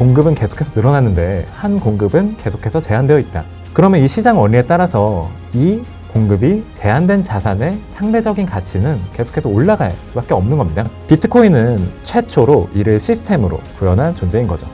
공급은 계속해서 늘어나는데 한 공급은 계속해서 제한되어 있다. 그러면 이 시장 원리에 따라서 이 공급이 제한된 자산의 상대적인 가치는 계속해서 올라갈 수밖에 없는 겁니다. 비트코인은 최초로 이를 시스템으로 구현한 존재인 거죠.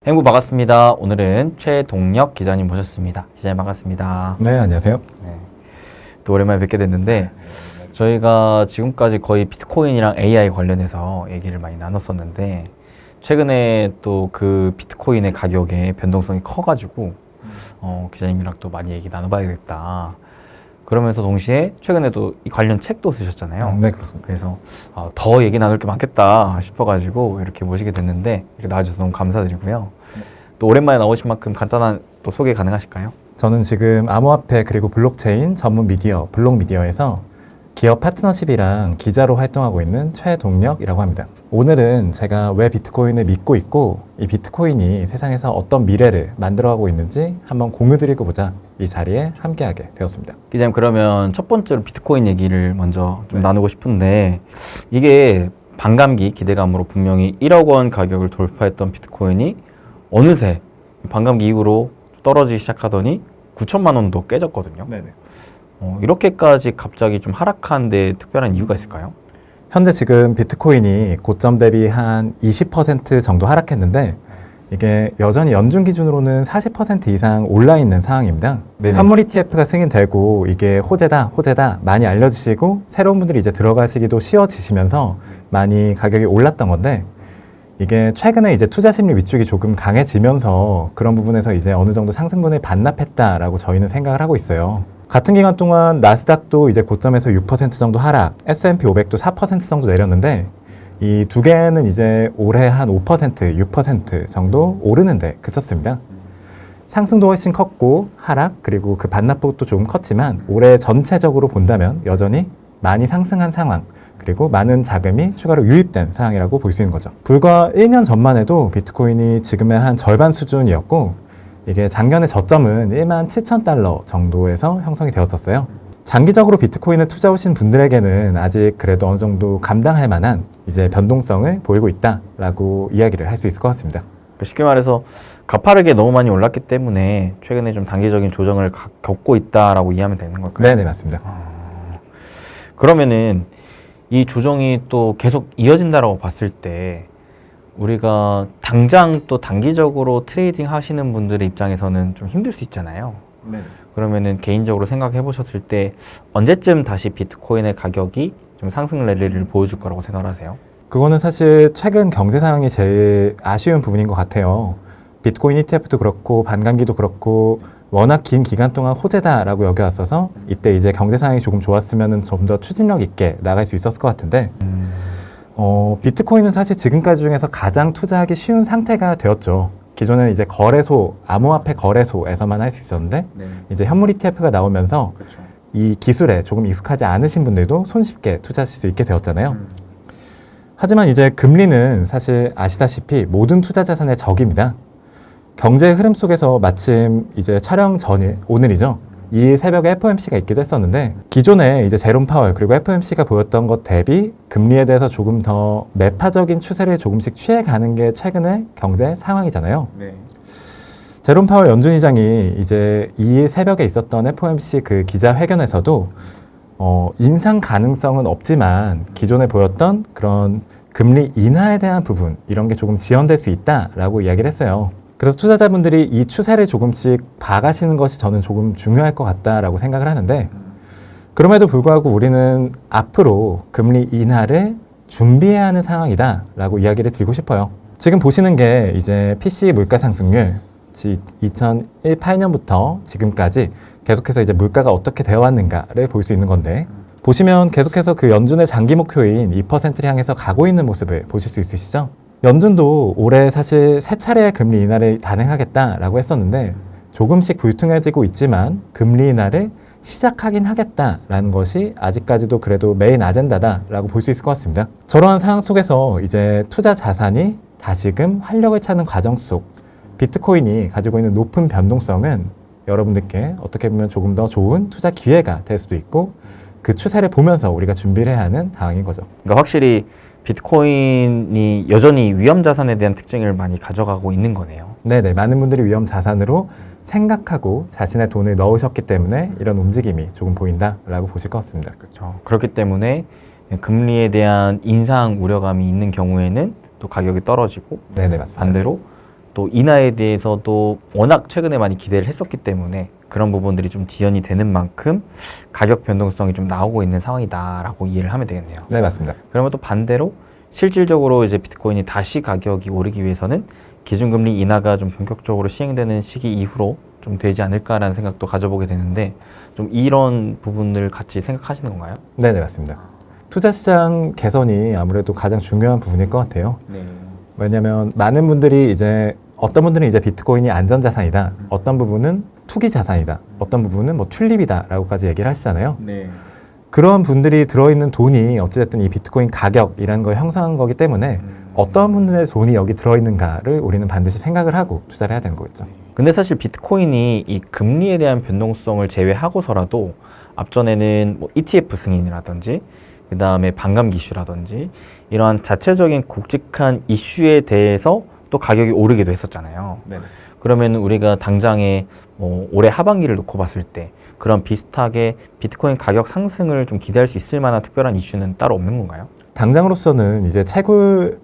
행부 반갑습니다. 오늘은 최동력 기자님 모셨습니다. 기자님 반갑습니다. 네, 안녕하세요. 네, 또 오랜만에 뵙게 됐는데 저희가 지금까지 거의 비트코인이랑 AI 관련해서 얘기를 많이 나눴었는데 최근에 또 그 비트코인의 가격의 변동성이 커가지고 기자님이랑 또 많이 얘기 나눠봐야겠다. 그러면서 동시에 최근에도 이 관련 책도 쓰셨잖아요. 네, 그렇습니다. 그래서 더 얘기 나눌 게 많겠다 싶어가지고 이렇게 모시게 됐는데 이렇게 나와주셔서 너무 감사드리고요. 또 오랜만에 나오신 만큼 간단한 또 소개 가능하실까요? 저는 지금 암호화폐 그리고 블록체인 전문 미디어 블록미디어에서 기업 파트너십이랑 기자로 활동하고 있는 최동력이라고 합니다. 오늘은 제가 왜 비트코인을 믿고 있고 이 비트코인이 세상에서 어떤 미래를 만들어가고 있는지 한번 공유드리고 보자 이 자리에 함께하게 되었습니다. 기자님, 그러면 첫 번째로 비트코인 얘기를 먼저 좀 나누고 싶은데 이게 반감기 기대감으로 분명히 1억 원 가격을 돌파했던 비트코인이 어느새 반감기 이후로 떨어지기 시작하더니 9천만 원도 깨졌거든요. 네네. 이렇게까지 갑자기 좀 하락한 데 특별한 이유가 있을까요? 현재 지금 비트코인이 고점 대비 한 20% 정도 하락했는데 이게 여전히 연중 기준으로는 40% 이상 올라 있는 상황입니다. 네네. 현물 ETF가 승인되고 이게 호재다 많이 알려지시고 새로운 분들이 이제 들어가시기도 쉬워지시면서 많이 가격이 올랐던 건데 이게 최근에 이제 투자 심리 위축이 조금 강해지면서 그런 부분에서 이제 어느 정도 상승분을 반납했다라고 저희는 생각을 하고 있어요. 같은 기간 동안 나스닥도 이제 고점에서 6% 정도 하락, S&P 500도 4% 정도 내렸는데 이 두 개는 이제 올해 한 5%, 6% 정도 오르는데 그쳤습니다. 상승도 훨씬 컸고 하락 그리고 그 반납폭도 조금 컸지만 올해 전체적으로 본다면 여전히 많이 상승한 상황 그리고 많은 자금이 추가로 유입된 상황이라고 볼 수 있는 거죠. 불과 1년 전만 해도 비트코인이 지금의 한 절반 수준이었고 이게 작년의 저점은 17,000달러 정도에서 형성이 되었었어요. 장기적으로 비트코인을 투자 오신 분들에게는 아직 그래도 어느 정도 감당할 만한 이제 변동성을 보이고 있다라고 이야기를 할 수 있을 것 같습니다. 쉽게 말해서 가파르게 너무 많이 올랐기 때문에 최근에 좀 단기적인 조정을 겪고 있다라고 이해하면 되는 걸까요? 네네, 맞습니다. 그러면은 이 조정이 또 계속 이어진다라고 봤을 때 우리가 당장 또 단기적으로 트레이딩 하시는 분들의 입장에서는 좀 힘들 수 있잖아요. 네. 그러면은 개인적으로 생각해 보셨을 때 언제쯤 다시 비트코인의 가격이 좀 상승 랠리를 보여줄 거라고 생각하세요? 그거는 사실 최근 경제 상황이 제일 아쉬운 부분인 것 같아요. 비트코인 ETF도 그렇고 반감기도 그렇고 워낙 긴 기간 동안 호재다라고 여겨왔어서 이때 이제 경제 상황이 조금 좋았으면 좀 더 추진력 있게 나갈 수 있었을 것 같은데 비트코인은 사실 지금까지 중에서 가장 투자하기 쉬운 상태가 되었죠. 기존에는 이제 거래소, 암호화폐 거래소에서만 할 수 있었는데 이제 현물 ETF가 나오면서 이 기술에 조금 익숙하지 않으신 분들도 손쉽게 투자하실 수 있게 되었잖아요. 하지만 이제 금리는 사실 아시다시피 모든 투자 자산의 적입니다. 경제 흐름 속에서 마침 이제 촬영 전일, 오늘이죠. 이 새벽에 FOMC가 있기도 했었는데 기존에 이제 제롬 파월 그리고 FOMC가 보였던 것 대비 금리에 대해서 조금 더 매파적인 추세를 조금씩 취해가는 게 최근의 경제 상황이잖아요. 네. 제롬 파월 연준 의장이 이제 이 새벽에 있었던 FOMC 그 기자회견에서도 인상 가능성은 없지만 기존에 보였던 그런 금리 인하에 대한 부분 이런 게 조금 지연될 수 있다라고 이야기를 했어요. 그래서 투자자분들이 이 추세를 조금씩 봐가시는 것이 저는 조금 중요할 것 같다라고 생각을 하는데 그럼에도 불구하고 우리는 앞으로 금리 인하를 준비해야 하는 상황이다라고 이야기를 드리고 싶어요. 지금 보시는 게 이제 PC 물가 상승률 2018년부터 지금까지 계속해서 이제 물가가 어떻게 되어 왔는가를 볼 수 있는 건데 보시면 계속해서 그 연준의 장기 목표인 2%를 향해서 가고 있는 모습을 보실 수 있으시죠? 연준도 올해 사실 세 차례의 금리 인하를 단행하겠다라고 했었는데 조금씩 불투명해지고 있지만 금리 인하를 시작하긴 하겠다라는 것이 아직까지도 그래도 메인 아젠다다라고 볼 수 있을 것 같습니다. 저러한 상황 속에서 이제 투자 자산이 다시금 활력을 찾는 과정 속 비트코인이 가지고 있는 높은 변동성은 여러분들께 어떻게 보면 조금 더 좋은 투자 기회가 될 수도 있고 그 추세를 보면서 우리가 준비를 해야 하는 상황인 거죠. 그러니까 확실히 비트코인이 여전히 위험 자산에 대한 특징을 많이 가져가고 있는 거네요. 네네, 많은 분들이 위험 자산으로 생각하고 자신의 돈을 넣으셨기 때문에 이런 움직임이 조금 보인다라고 보실 것 같습니다. 그렇죠. 그렇기 때문에 금리에 대한 인상 우려감이 있는 경우에는 또 가격이 떨어지고 네네, 맞습니다. 반대로 또 인하에 대해서도 워낙 최근에 많이 기대를 했었기 때문에 그런 부분들이 좀 지연이 되는 만큼 가격 변동성이 좀 나오고 있는 상황이다라고 이해를 하면 되겠네요. 네, 맞습니다. 그러면 또 반대로 실질적으로 이제 비트코인이 다시 가격이 오르기 위해서는 기준금리 인하가 좀 본격적으로 시행되는 시기 이후로 좀 되지 않을까라는 생각도 가져보게 되는데 좀 이런 부분을 같이 생각하시는 건가요? 네네, 맞습니다. 투자 시장 개선이 아무래도 가장 중요한 부분일 것 같아요. 네. 왜냐하면 많은 분들이 이제 어떤 분들은 이제 비트코인이 안전자산이다, 어떤 부분은 투기 자산이다, 어떤 부분은 뭐 튤립이다라고까지 얘기를 하시잖아요. 네. 그런 분들이 들어있는 돈이 어찌됐든 이 비트코인 가격이라는 걸 형성한 거기 때문에 어떤 분들의 돈이 여기 들어있는가를 우리는 반드시 생각을 하고 투자를 해야 되는 거겠죠. 근데 사실 비트코인이 이 금리에 대한 변동성을 제외하고서라도 앞전에는 뭐 ETF 승인이라든지 그 다음에 반감기 이슈라든지 이러한 자체적인 굵직한 이슈에 대해서 또 가격이 오르기도 했었잖아요. 네. 그러면 우리가 당장에 뭐 올해 하반기를 놓고 봤을 때 그런 비슷하게 비트코인 가격 상승을 좀 기대할 수 있을 만한 특별한 이슈는 따로 없는 건가요? 당장으로서는 이제 채굴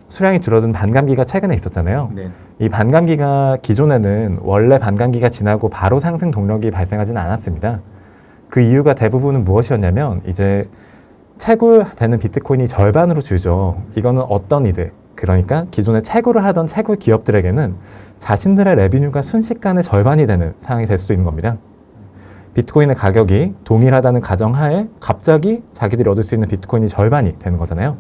수량이 줄어든 반감기가 최근에 있었잖아요. 네. 이 반감기가 기존에는 원래 반감기가 지나고 바로 상승 동력이 발생하지는 않았습니다. 그 이유가 대부분은 무엇이었냐면 이제 채굴되는 비트코인이 절반으로 줄죠. 이거는 어떤 이들, 그러니까 기존에 채굴을 하던 채굴 기업들에게는 자신들의 레비뉴가 순식간에 절반이 되는 상황이 될 수도 있는 겁니다. 비트코인의 가격이 동일하다는 가정하에 갑자기 자기들이 얻을 수 있는 비트코인이 절반이 되는 거잖아요.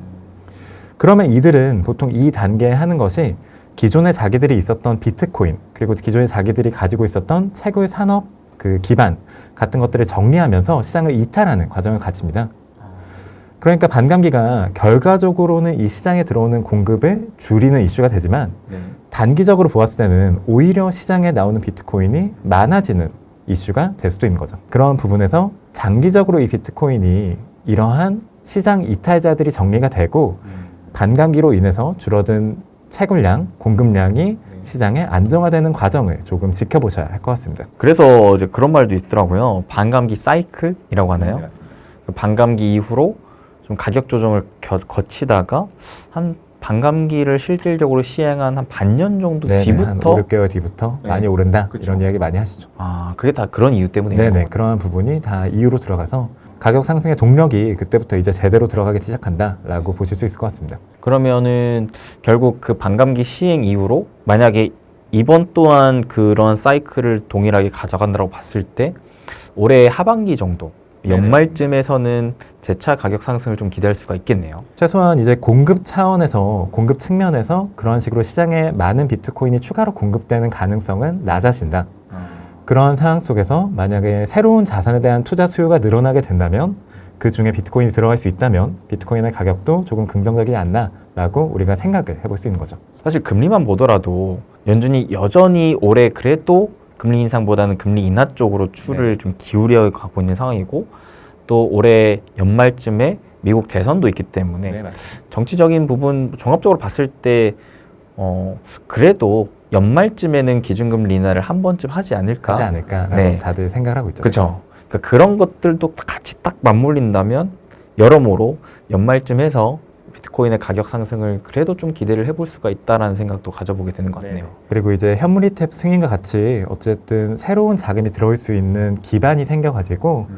그러면 이들은 보통 이 단계에 하는 것이 기존에 자기들이 있었던 비트코인, 그리고 기존에 자기들이 가지고 있었던 채굴 산업 그 기반 같은 것들을 정리하면서 시장을 이탈하는 과정을 갖습니다. 그러니까 반감기가 결과적으로는 이 시장에 들어오는 공급을 줄이는 이슈가 되지만 단기적으로 보았을 때는 오히려 시장에 나오는 비트코인이 많아지는 이슈가 될 수도 있는 거죠. 그런 부분에서 장기적으로 이 비트코인이 이러한 시장 이탈자들이 정리가 되고 반감기로 인해서 줄어든 채굴량, 공급량이 시장에 안정화되는 과정을 조금 지켜보셔야 할 것 같습니다. 그래서 이제 그런 말도 있더라고요. 반감기 사이클이라고 하나요? 그 반감기 이후로 좀 가격 조정을 거치다가 한 반감기를 실질적으로 시행한 한 반년 정도 뒤부터 한 5, 6개월 뒤부터 많이 오른다, 그쵸. 이런 이야기 많이 하시죠. 아, 그게 다 그런 이유 때문이에요. 네네, 그러한 부분이 다 이유로 들어가서 가격 상승의 동력이 그때부터 이제 제대로 들어가기 시작한다라고 보실 수 있을 것 같습니다. 그러면은 결국 그 반감기 시행 이후로 만약에 이번 또한 그런 사이클을 동일하게 가져간다고 봤을 때 올해 하반기 정도 연말쯤에서는 재차 가격 상승을 좀 기대할 수가 있겠네요. 최소한 이제 공급 차원에서, 공급 측면에서 그런 식으로 시장에 많은 비트코인이 추가로 공급되는 가능성은 낮아진다. 그런 상황 속에서 만약에 새로운 자산에 대한 투자 수요가 늘어나게 된다면 그 중에 비트코인이 들어갈 수 있다면 비트코인의 가격도 조금 긍정적이지 않나라고 우리가 생각을 해볼 수 있는 거죠. 사실 금리만 보더라도 연준이 여전히 올해 그래도 금리 인상보다는 금리 인하 쪽으로 추를 좀 기울여 가고 있는 상황이고 또 올해 연말쯤에 미국 대선도 있기 때문에 정치적인 부분 종합적으로 봤을 때 그래도 연말쯤에는 기준금리 인하를 한 번쯤 하지 않을까라고 다들 생각을 하고 있죠. 그렇죠. 그러니까 그런 것들도 같이 딱 맞물린다면 여러모로 연말쯤 해서 비트코인의 가격 상승을 그래도 좀 기대를 해볼 수가 있다라는 생각도 가져보게 되는 것 같네요. 그리고 이제 현물 ETF 승인과 같이 어쨌든 새로운 자금이 들어올 수 있는 기반이 생겨가지고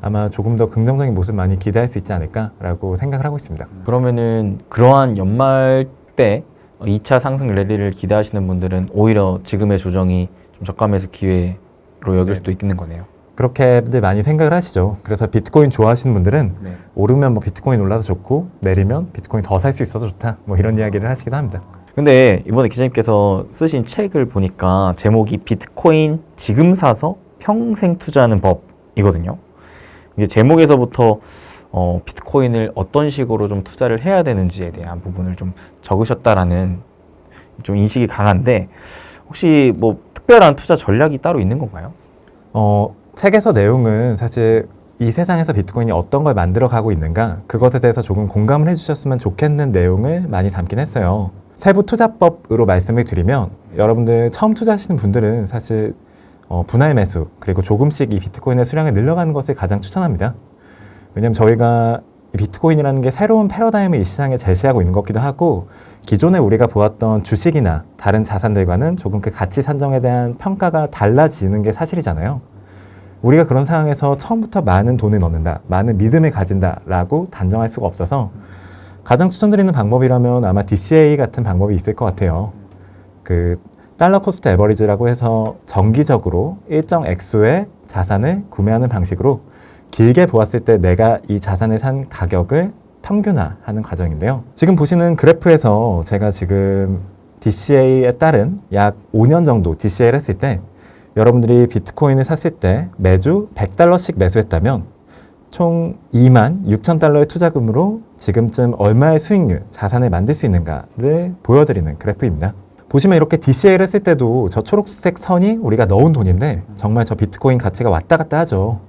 아마 조금 더 긍정적인 모습 많이 기대할 수 있지 않을까라고 생각을 하고 있습니다. 그러면은 그러한 연말 때 2차 상승 랠리를 기대하시는 분들은 오히려 지금의 조정이 좀 저감해서 기회로 여길 수도 있는 거네요. 그렇게들 많이 생각을 하시죠. 그래서 비트코인 좋아하시는 분들은 오르면 뭐 비트코인 올라서 좋고 내리면 비트코인 더 살 수 있어서 좋다, 뭐 이런 이야기를 하시기도 합니다. 근데 이번에 기자님께서 쓰신 책을 보니까 제목이 비트코인 지금 사서 평생 투자하는 법이거든요. 이게 제목에서부터 비트코인을 어떤 식으로 좀 투자를 해야 되는지에 대한 부분을 좀 적으셨다라는 좀 인식이 강한데 혹시 뭐 특별한 투자 전략이 따로 있는 건가요? 책에서 내용은 사실 이 세상에서 비트코인이 어떤 걸 만들어가고 있는가 그것에 대해서 조금 공감을 해주셨으면 좋겠는 내용을 많이 담긴 했어요. 세부 투자법으로 말씀을 드리면 여러분들 처음 투자하시는 분들은 사실 분할 매수 그리고 조금씩 이 비트코인의 수량을 늘려가는 것을 가장 추천합니다. 왜냐하면 저희가 이 비트코인이라는 게 새로운 패러다임을 이 시장에 제시하고 있는 것 같기도 하고 기존에 우리가 보았던 주식이나 다른 자산들과는 조금 그 가치 산정에 대한 평가가 달라지는 게 사실이잖아요. 우리가 그런 상황에서 처음부터 많은 돈을 넣는다, 많은 믿음을 가진다라고 단정할 수가 없어서 가장 추천드리는 방법이라면 아마 DCA 같은 방법이 있을 것 같아요. 그 달러 코스트 에버리지라고 해서 정기적으로 일정 액수의 자산을 구매하는 방식으로 길게 보았을 때 내가 이 자산을 산 가격을 평균화하는 과정인데요. 지금 보시는 그래프에서 제가 지금 DCA에 따른 약 5년 정도 DCA를 했을 때 여러분들이 비트코인을 샀을 때 매주 $100씩 매수했다면 총 26,000달러의 투자금으로 지금쯤 얼마의 수익률, 자산을 만들 수 있는가를 보여드리는 그래프입니다. 보시면 이렇게 DCA를 했을 때도 저 초록색 선이 우리가 넣은 돈인데 정말 저 비트코인 가치가 왔다 갔다 하죠.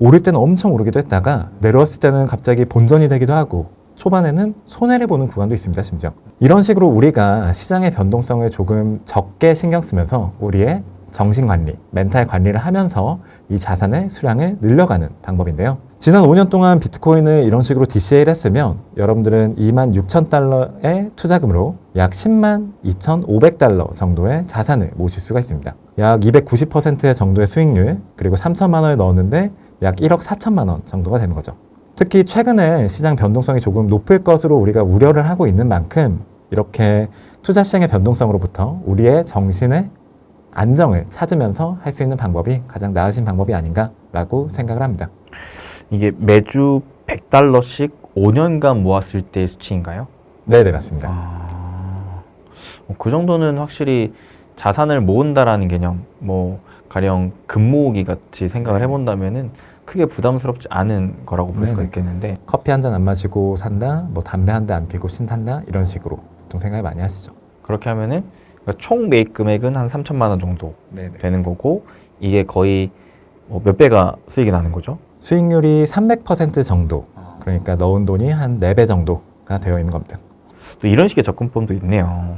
오를 때는 엄청 오르기도 했다가 내려왔을 때는 갑자기 본전이 되기도 하고 초반에는 손해를 보는 구간도 있습니다. 심지어 이런 식으로 우리가 시장의 변동성을 조금 적게 신경 쓰면서 우리의 정신관리, 멘탈 관리를 하면서 이 자산의 수량을 늘려가는 방법인데요. 지난 5년 동안 비트코인을 이런 식으로 DCA를 했으면 여러분들은 26,000달러의 투자금으로 약 102,500달러 정도의 자산을 모실 수가 있습니다. 약 290% 정도의 수익률, 그리고 3천만 원을 넣었는데 약 1억 4천만 원 정도가 되는 거죠. 특히 최근에 시장 변동성이 조금 높을 것으로 우리가 우려를 하고 있는 만큼 이렇게 투자 시장의 변동성으로부터 우리의 정신의 안정을 찾으면서 할 수 있는 방법이 가장 나으신 방법이 아닌가라고 생각을 합니다. 이게 매주 $100씩 5년간 모았을 때 수치인가요? 네, 맞습니다. 그 정도는 확실히 자산을 모은다라는 개념, 뭐 가령 금 모으기 같이 생각을 해본다면은 크게 부담스럽지 않은 거라고 볼 수가 있겠는데 커피 한 잔 안 마시고 산다, 뭐 담배 한 대 안 피고 신탄다 이런 식으로 보통 생각을 많이 하시죠. 그렇게 하면은 그러니까 총 매입 금액은 한 3천만 원 정도 되는 거고 이게 거의 몇 배가 수익이 나는 거죠? 수익률이 300% 정도, 그러니까 넣은 돈이 한 4배 정도가 되어 있는 겁니다. 또 이런 식의 접근법도 있네요.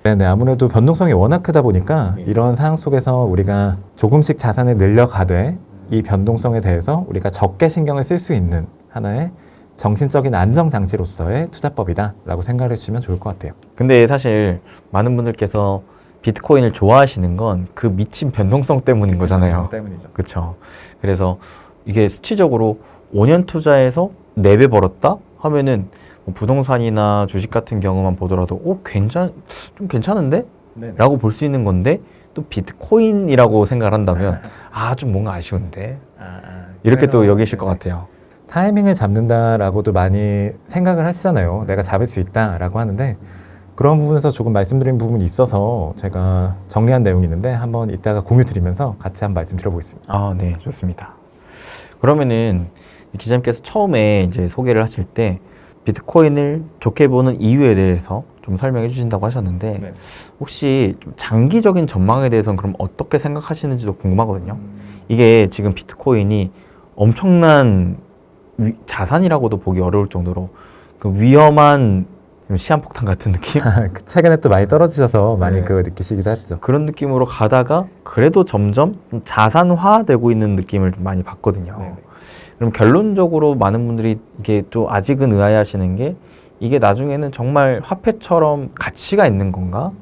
네, 아무래도 변동성이 워낙 크다 보니까 이런 상황 속에서 우리가 조금씩 자산을 늘려가되 이 변동성에 대해서 우리가 적게 신경을 쓸 수 있는 하나의 정신적인 안정 장치로서의 투자법이다라고 생각을 해주시면 좋을 것 같아요. 근데 사실 많은 분들께서 비트코인을 좋아하시는 건 그 미친 변동성 때문인 거잖아요. 때문이죠. 그렇죠. 그래서 이게 수치적으로 5년 투자해서 4배 벌었다 하면은 뭐 부동산이나 주식 같은 경우만 보더라도 좀 괜찮은데? 라고 볼 수 있는 건데 또 비트코인이라고 생각을 한다면 좀 뭔가 아쉬운데 이렇게 또 여기실 것 같아요. 타이밍을 잡는다라고도 많이 생각을 하시잖아요. 내가 잡을 수 있다라고 하는데 그런 부분에서 조금 말씀드린 부분이 있어서 제가 정리한 내용이 있는데 한번 이따가 공유 드리면서 같이 한번 말씀 드려보겠습니다. 네, 좋습니다. 그러면은 기자님께서 처음에 이제 소개를 하실 때 비트코인을 좋게 보는 이유에 대해서 좀 설명해 주신다고 하셨는데 혹시 좀 장기적인 전망에 대해서는 그럼 어떻게 생각하시는지도 궁금하거든요. 이게 지금 비트코인이 엄청난 자산이라고도 보기 어려울 정도로 그 위험한 시한폭탄 같은 느낌? 최근에 또 많이 떨어지셔서 많이 그거 느끼시기도 했죠. 그런 느낌으로 가다가 그래도 점점 좀 자산화되고 있는 느낌을 좀 많이 받거든요. 그럼 결론적으로 많은 분들이 이게 또 아직은 의아해하시는 게 이게 나중에는 정말 화폐처럼 가치가 있는 건가?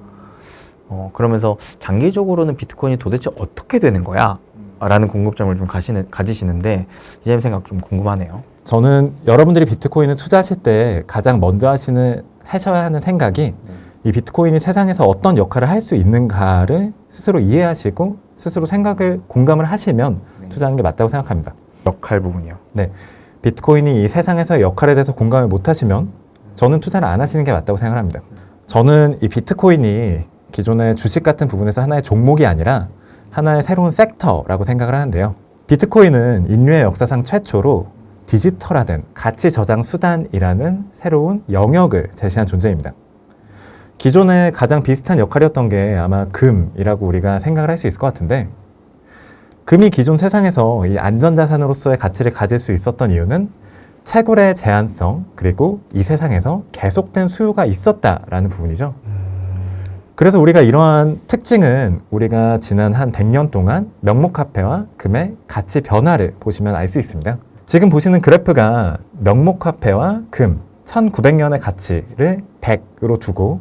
그러면서 장기적으로는 비트코인이 도대체 어떻게 되는 거야? 라는 궁금점을 좀 가지시는데 기자님 생각 좀 궁금하네요. 저는 여러분들이 비트코인을 투자하실 때 가장 먼저 하셔야 하는 생각이 이 비트코인이 세상에서 어떤 역할을 할 수 있는가를 스스로 이해하시고 스스로 공감을 하시면 투자하는 게 맞다고 생각합니다. 역할 부분이요. 네, 비트코인이 이 세상에서의 역할에 대해서 공감을 못 하시면 저는 투자를 안 하시는 게 맞다고 생각합니다. 저는 이 비트코인이 기존의 주식 같은 부분에서 하나의 종목이 아니라 하나의 새로운 섹터라고 생각을 하는데요. 비트코인은 인류의 역사상 최초로 디지털화된 가치 저장 수단이라는 새로운 영역을 제시한 존재입니다. 기존에 가장 비슷한 역할이었던 게 아마 금이라고 우리가 생각을 할 수 있을 것 같은데, 금이 기존 세상에서 이 안전자산으로서의 가치를 가질 수 있었던 이유는 채굴의 제한성, 그리고 이 세상에서 계속된 수요가 있었다라는 부분이죠. 그래서 우리가 이러한 특징은 우리가 지난 한 100년 동안 명목화폐와 금의 가치 변화를 보시면 알 수 있습니다. 지금 보시는 그래프가 명목화폐와 금 1900년의 가치를 100으로 두고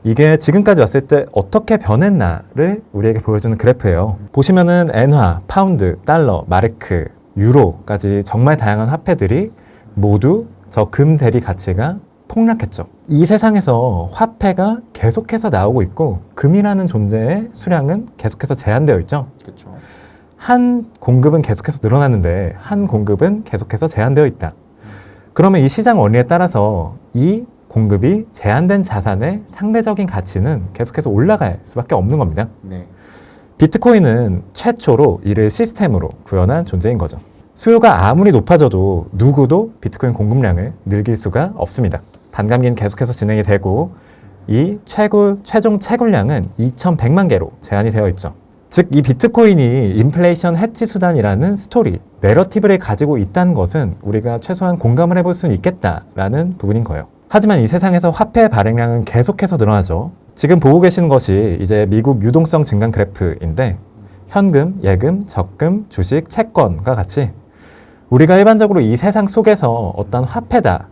이게 지금까지 왔을 때 어떻게 변했나를 우리에게 보여주는 그래프예요. 보시면은 엔화, 파운드, 달러, 마르크, 유로까지 정말 다양한 화폐들이 모두 저 금 대비 가치가 폭락했죠. 이 세상에서 화폐가 계속해서 나오고 있고 금이라는 존재의 수량은 계속해서 제한되어 있죠. 그렇죠. 한 공급은 계속해서 늘어나는데 한 공급은 계속해서 제한되어 있다. 그러면 이 시장 원리에 따라서 이 공급이 제한된 자산의 상대적인 가치는 계속해서 올라갈 수밖에 없는 겁니다. 네. 비트코인은 최초로 이를 시스템으로 구현한 존재인 거죠. 수요가 아무리 높아져도 누구도 비트코인 공급량을 늘릴 수가 없습니다. 반감기는 계속해서 진행이 되고 이 최종 채굴량은 2100만 개로 제한이 되어 있죠. 즉, 이 비트코인이 인플레이션 해지 수단이라는 스토리, 내러티브를 가지고 있다는 것은 우리가 최소한 공감을 해볼 수는 있겠다라는 부분인 거예요. 하지만 이 세상에서 화폐 발행량은 계속해서 늘어나죠. 지금 보고 계시는 것이 이제 미국 유동성 증감 그래프인데 현금, 예금, 적금, 주식, 채권과 같이 우리가 일반적으로 이 세상 속에서 어떤 화폐다,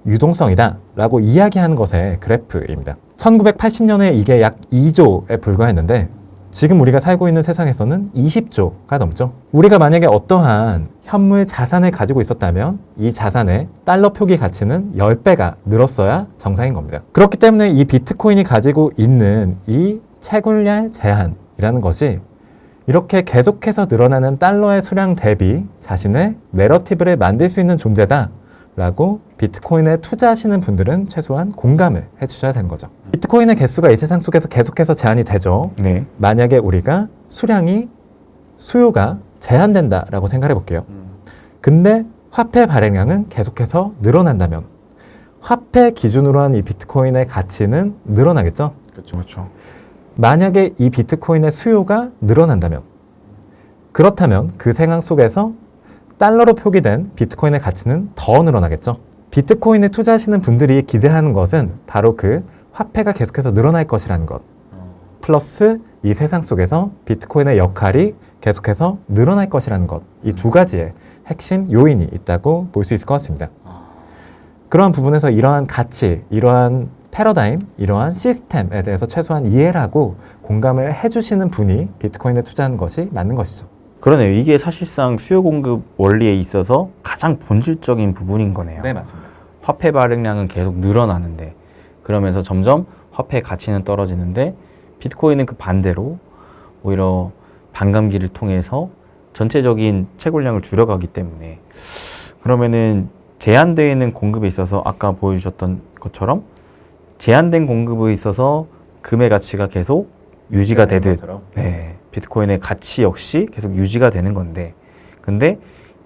유동성이다 라고 이야기하는 것의 그래프입니다. 1980년에 이게 약 2조에 불과했는데 지금 우리가 살고 있는 세상에서는 20조가 넘죠. 우리가 만약에 어떠한 현물 자산을 가지고 있었다면 이 자산의 달러 표기 가치는 10배가 늘었어야 정상인 겁니다. 그렇기 때문에 이 비트코인이 가지고 있는 이 채굴량 제한이라는 것이 이렇게 계속해서 늘어나는 달러의 수량 대비 자신의 내러티브를 만들 수 있는 존재다 라고 비트코인에 투자하시는 분들은 최소한 공감을 해주셔야 되는 거죠. 비트코인의 개수가 이 세상 속에서 계속해서 제한이 되죠. 네. 만약에 우리가 수요가 제한된다라고 생각해 볼게요. 근데 화폐 발행량은 계속해서 늘어난다면 화폐 기준으로 한 이 비트코인의 가치는 늘어나겠죠. 그렇죠. 만약에 이 비트코인의 수요가 늘어난다면, 그렇다면 그 상황 속에서 달러로 표기된 비트코인의 가치는 더 늘어나겠죠. 비트코인에 투자하시는 분들이 기대하는 것은 바로 그 화폐가 계속해서 늘어날 것이라는 것, 플러스 이 세상 속에서 비트코인의 역할이 계속해서 늘어날 것이라는 것, 이 두 가지의 핵심 요인이 있다고 볼 수 있을 것 같습니다. 그러한 부분에서 이러한 가치, 이러한 패러다임, 이러한 시스템에 대해서 최소한 이해를 하고 공감을 해주시는 분이 비트코인에 투자하는 것이 맞는 것이죠. 그러네요. 이게 사실상 수요 공급 원리에 있어서 가장 본질적인 부분인 거네요. 네, 맞습니다. 화폐 발행량은 계속 늘어나는데 그러면서 점점 화폐의 가치는 떨어지는데 비트코인은 그 반대로 오히려 반감기를 통해서 전체적인 채굴량을 줄여가기 때문에 그러면은 제한되어 있는 공급에 있어서 아까 보여주셨던 것처럼 제한된 공급에 있어서 금의 가치가 계속 유지가 되듯 네, 비트코인의 가치 역시 계속 유지가 되는 건데 근데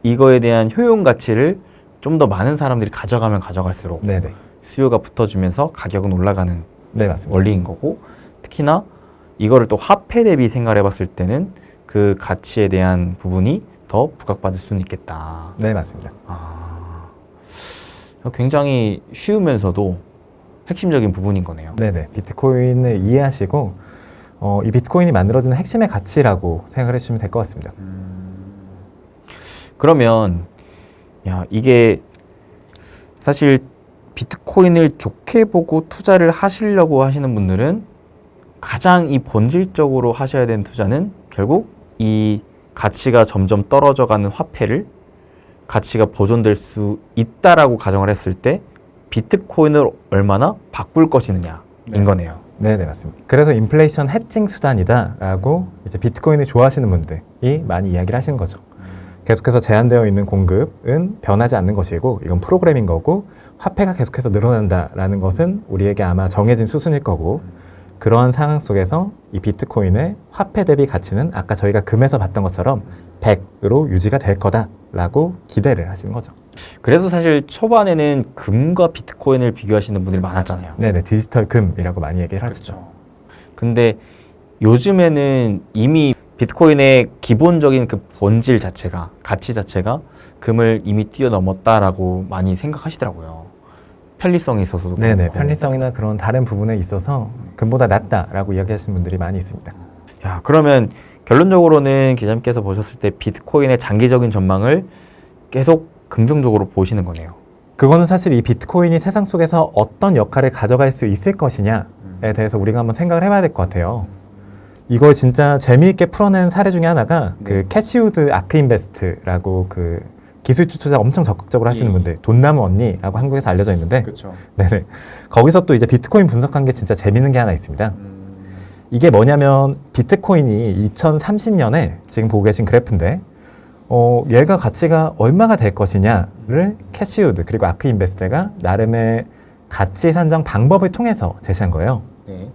이거에 대한 효용 가치를 좀 더 많은 사람들이 가져가면 가져갈수록 네네. 수요가 붙어주면서 가격은 올라가는 네, 맞습니다. 원리인 거고 특히나 이거를 또 화폐 대비 생각해 봤을 때는 그 가치에 대한 부분이 더 부각받을 수는 있겠다. 네, 맞습니다. 굉장히 쉬우면서도 핵심적인 부분인 거네요. 네네. 비트코인을 이해하시고 이 비트코인이 만들어지는 핵심의 가치라고 생각을 해주시면 될 것 같습니다. 그러면 이게 사실 비트코인을 좋게 보고 투자를 하시려고 하시는 분들은 가장 이 본질적으로 하셔야 되는 투자는 결국 이 가치가 점점 떨어져가는 화폐를 가치가 보존될 수 있다라고 가정을 했을 때 비트코인을 얼마나 바꿀 것이느냐인 거네요. 네네, 맞습니다. 그래서 인플레이션 해칭 수단이다라고 이제 비트코인을 좋아하시는 분들이 많이 이야기를 하시는 거죠. 계속해서 제한되어 있는 공급은 변하지 않는 것이고 이건 프로그래밍 거고 화폐가 계속해서 늘어난다라는 것은 우리에게 아마 정해진 수순일 거고 그러한 상황 속에서 이 비트코인의 화폐 대비 가치는 아까 저희가 금에서 봤던 것처럼 100으로 유지가 될 거다라고 기대를 하시는 거죠. 그래서 사실 초반에는 금과 비트코인을 비교하시는 분들이 많았잖아요. 네네, 디지털 금이라고 많이 얘기를 하시죠. 근데 요즘에는 이미 비트코인의 기본적인 그 본질 자체가, 가치 자체가 금을 이미 뛰어넘었다라고 많이 생각하시더라고요. 편리성에 있어서도. 네네, 그렇고. 편리성이나 그런 다른 부분에 있어서 금보다 낫다라고 이야기하시는 분들이 많이 있습니다. 야, 그러면 결론적으로는 기자님께서 보셨을 때 비트코인의 장기적인 전망을 계속 긍정적으로 보시는 거네요. 그거는 사실 이 비트코인이 세상 속에서 어떤 역할을 가져갈 수 있을 것이냐에 대해서 우리가 한번 생각을 해봐야 될 것 같아요. 이걸 진짜 재미있게 풀어낸 사례 중에 하나가 그 캐시우드 아크인베스트라고 그 기술주 투자 엄청 적극적으로 하시는 분들, 돈나무 언니라고 한국에서 알려져 있는데, 그렇죠. 네네. 거기서 또 이제 비트코인 분석한 게 진짜 재밌는 게 하나 있습니다. 이게 뭐냐면 비트코인이 2030년에 지금 보고 계신 그래프인데, 얘가 가치가 얼마가 될 것이냐를 캐시우드 그리고 아크인베스트가 나름의 가치 산정 방법을 통해서 제시한 거예요. 네.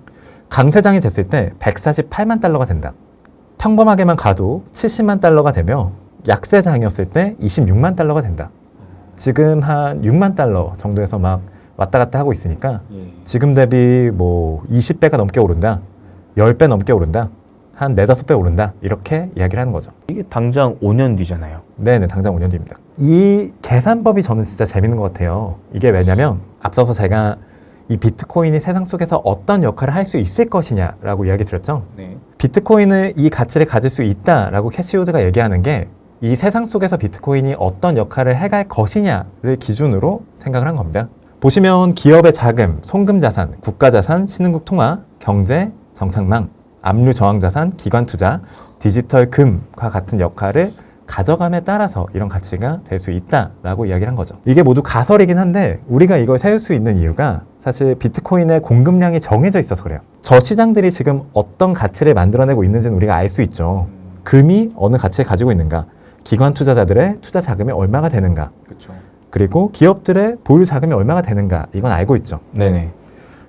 강세장이 됐을 때 148만 달러가 된다. 평범하게만 가도 70만 달러가 되며 약세장이었을 때 26만 달러가 된다. 지금 한 6만 달러 정도에서 막 왔다 갔다 하고 있으니까 지금 대비 뭐 20배가 넘게 오른다. 10배 넘게 오른다. 한 4, 5배 오른다. 이렇게 이야기를 하는 거죠. 이게 당장 5년 뒤잖아요. 네네, 당장 5년 뒤입니다. 이 계산법이 저는 진짜 재밌는 것 같아요. 이게 왜냐면 앞서서 제가 이 비트코인이 세상 속에서 어떤 역할을 할 수 있을 것이냐라고 이야기 드렸죠. 네. 비트코인은 이 가치를 가질 수 있다라고 캐시우드가 얘기하는 게 이 세상 속에서 비트코인이 어떤 역할을 해갈 것이냐를 기준으로 생각을 한 겁니다. 보시면 기업의 자금, 송금자산, 국가자산, 신흥국 통화, 경제, 정착망, 압류 저항자산, 기관투자, 디지털 금과 같은 역할을 가져감에 따라서 이런 가치가 될 수 있다라고 이야기를 한 거죠. 이게 모두 가설이긴 한데 우리가 이걸 세울 수 있는 이유가 사실 비트코인의 공급량이 정해져 있어서 그래요. 저 시장들이 지금 어떤 가치를 만들어내고 있는지는 우리가 알 수 있죠. 금이 어느 가치를 가지고 있는가, 기관 투자자들의 투자 자금이 얼마가 되는가, 그렇죠. 그리고 기업들의 보유 자금이 얼마가 되는가, 이건 알고 있죠. 네네.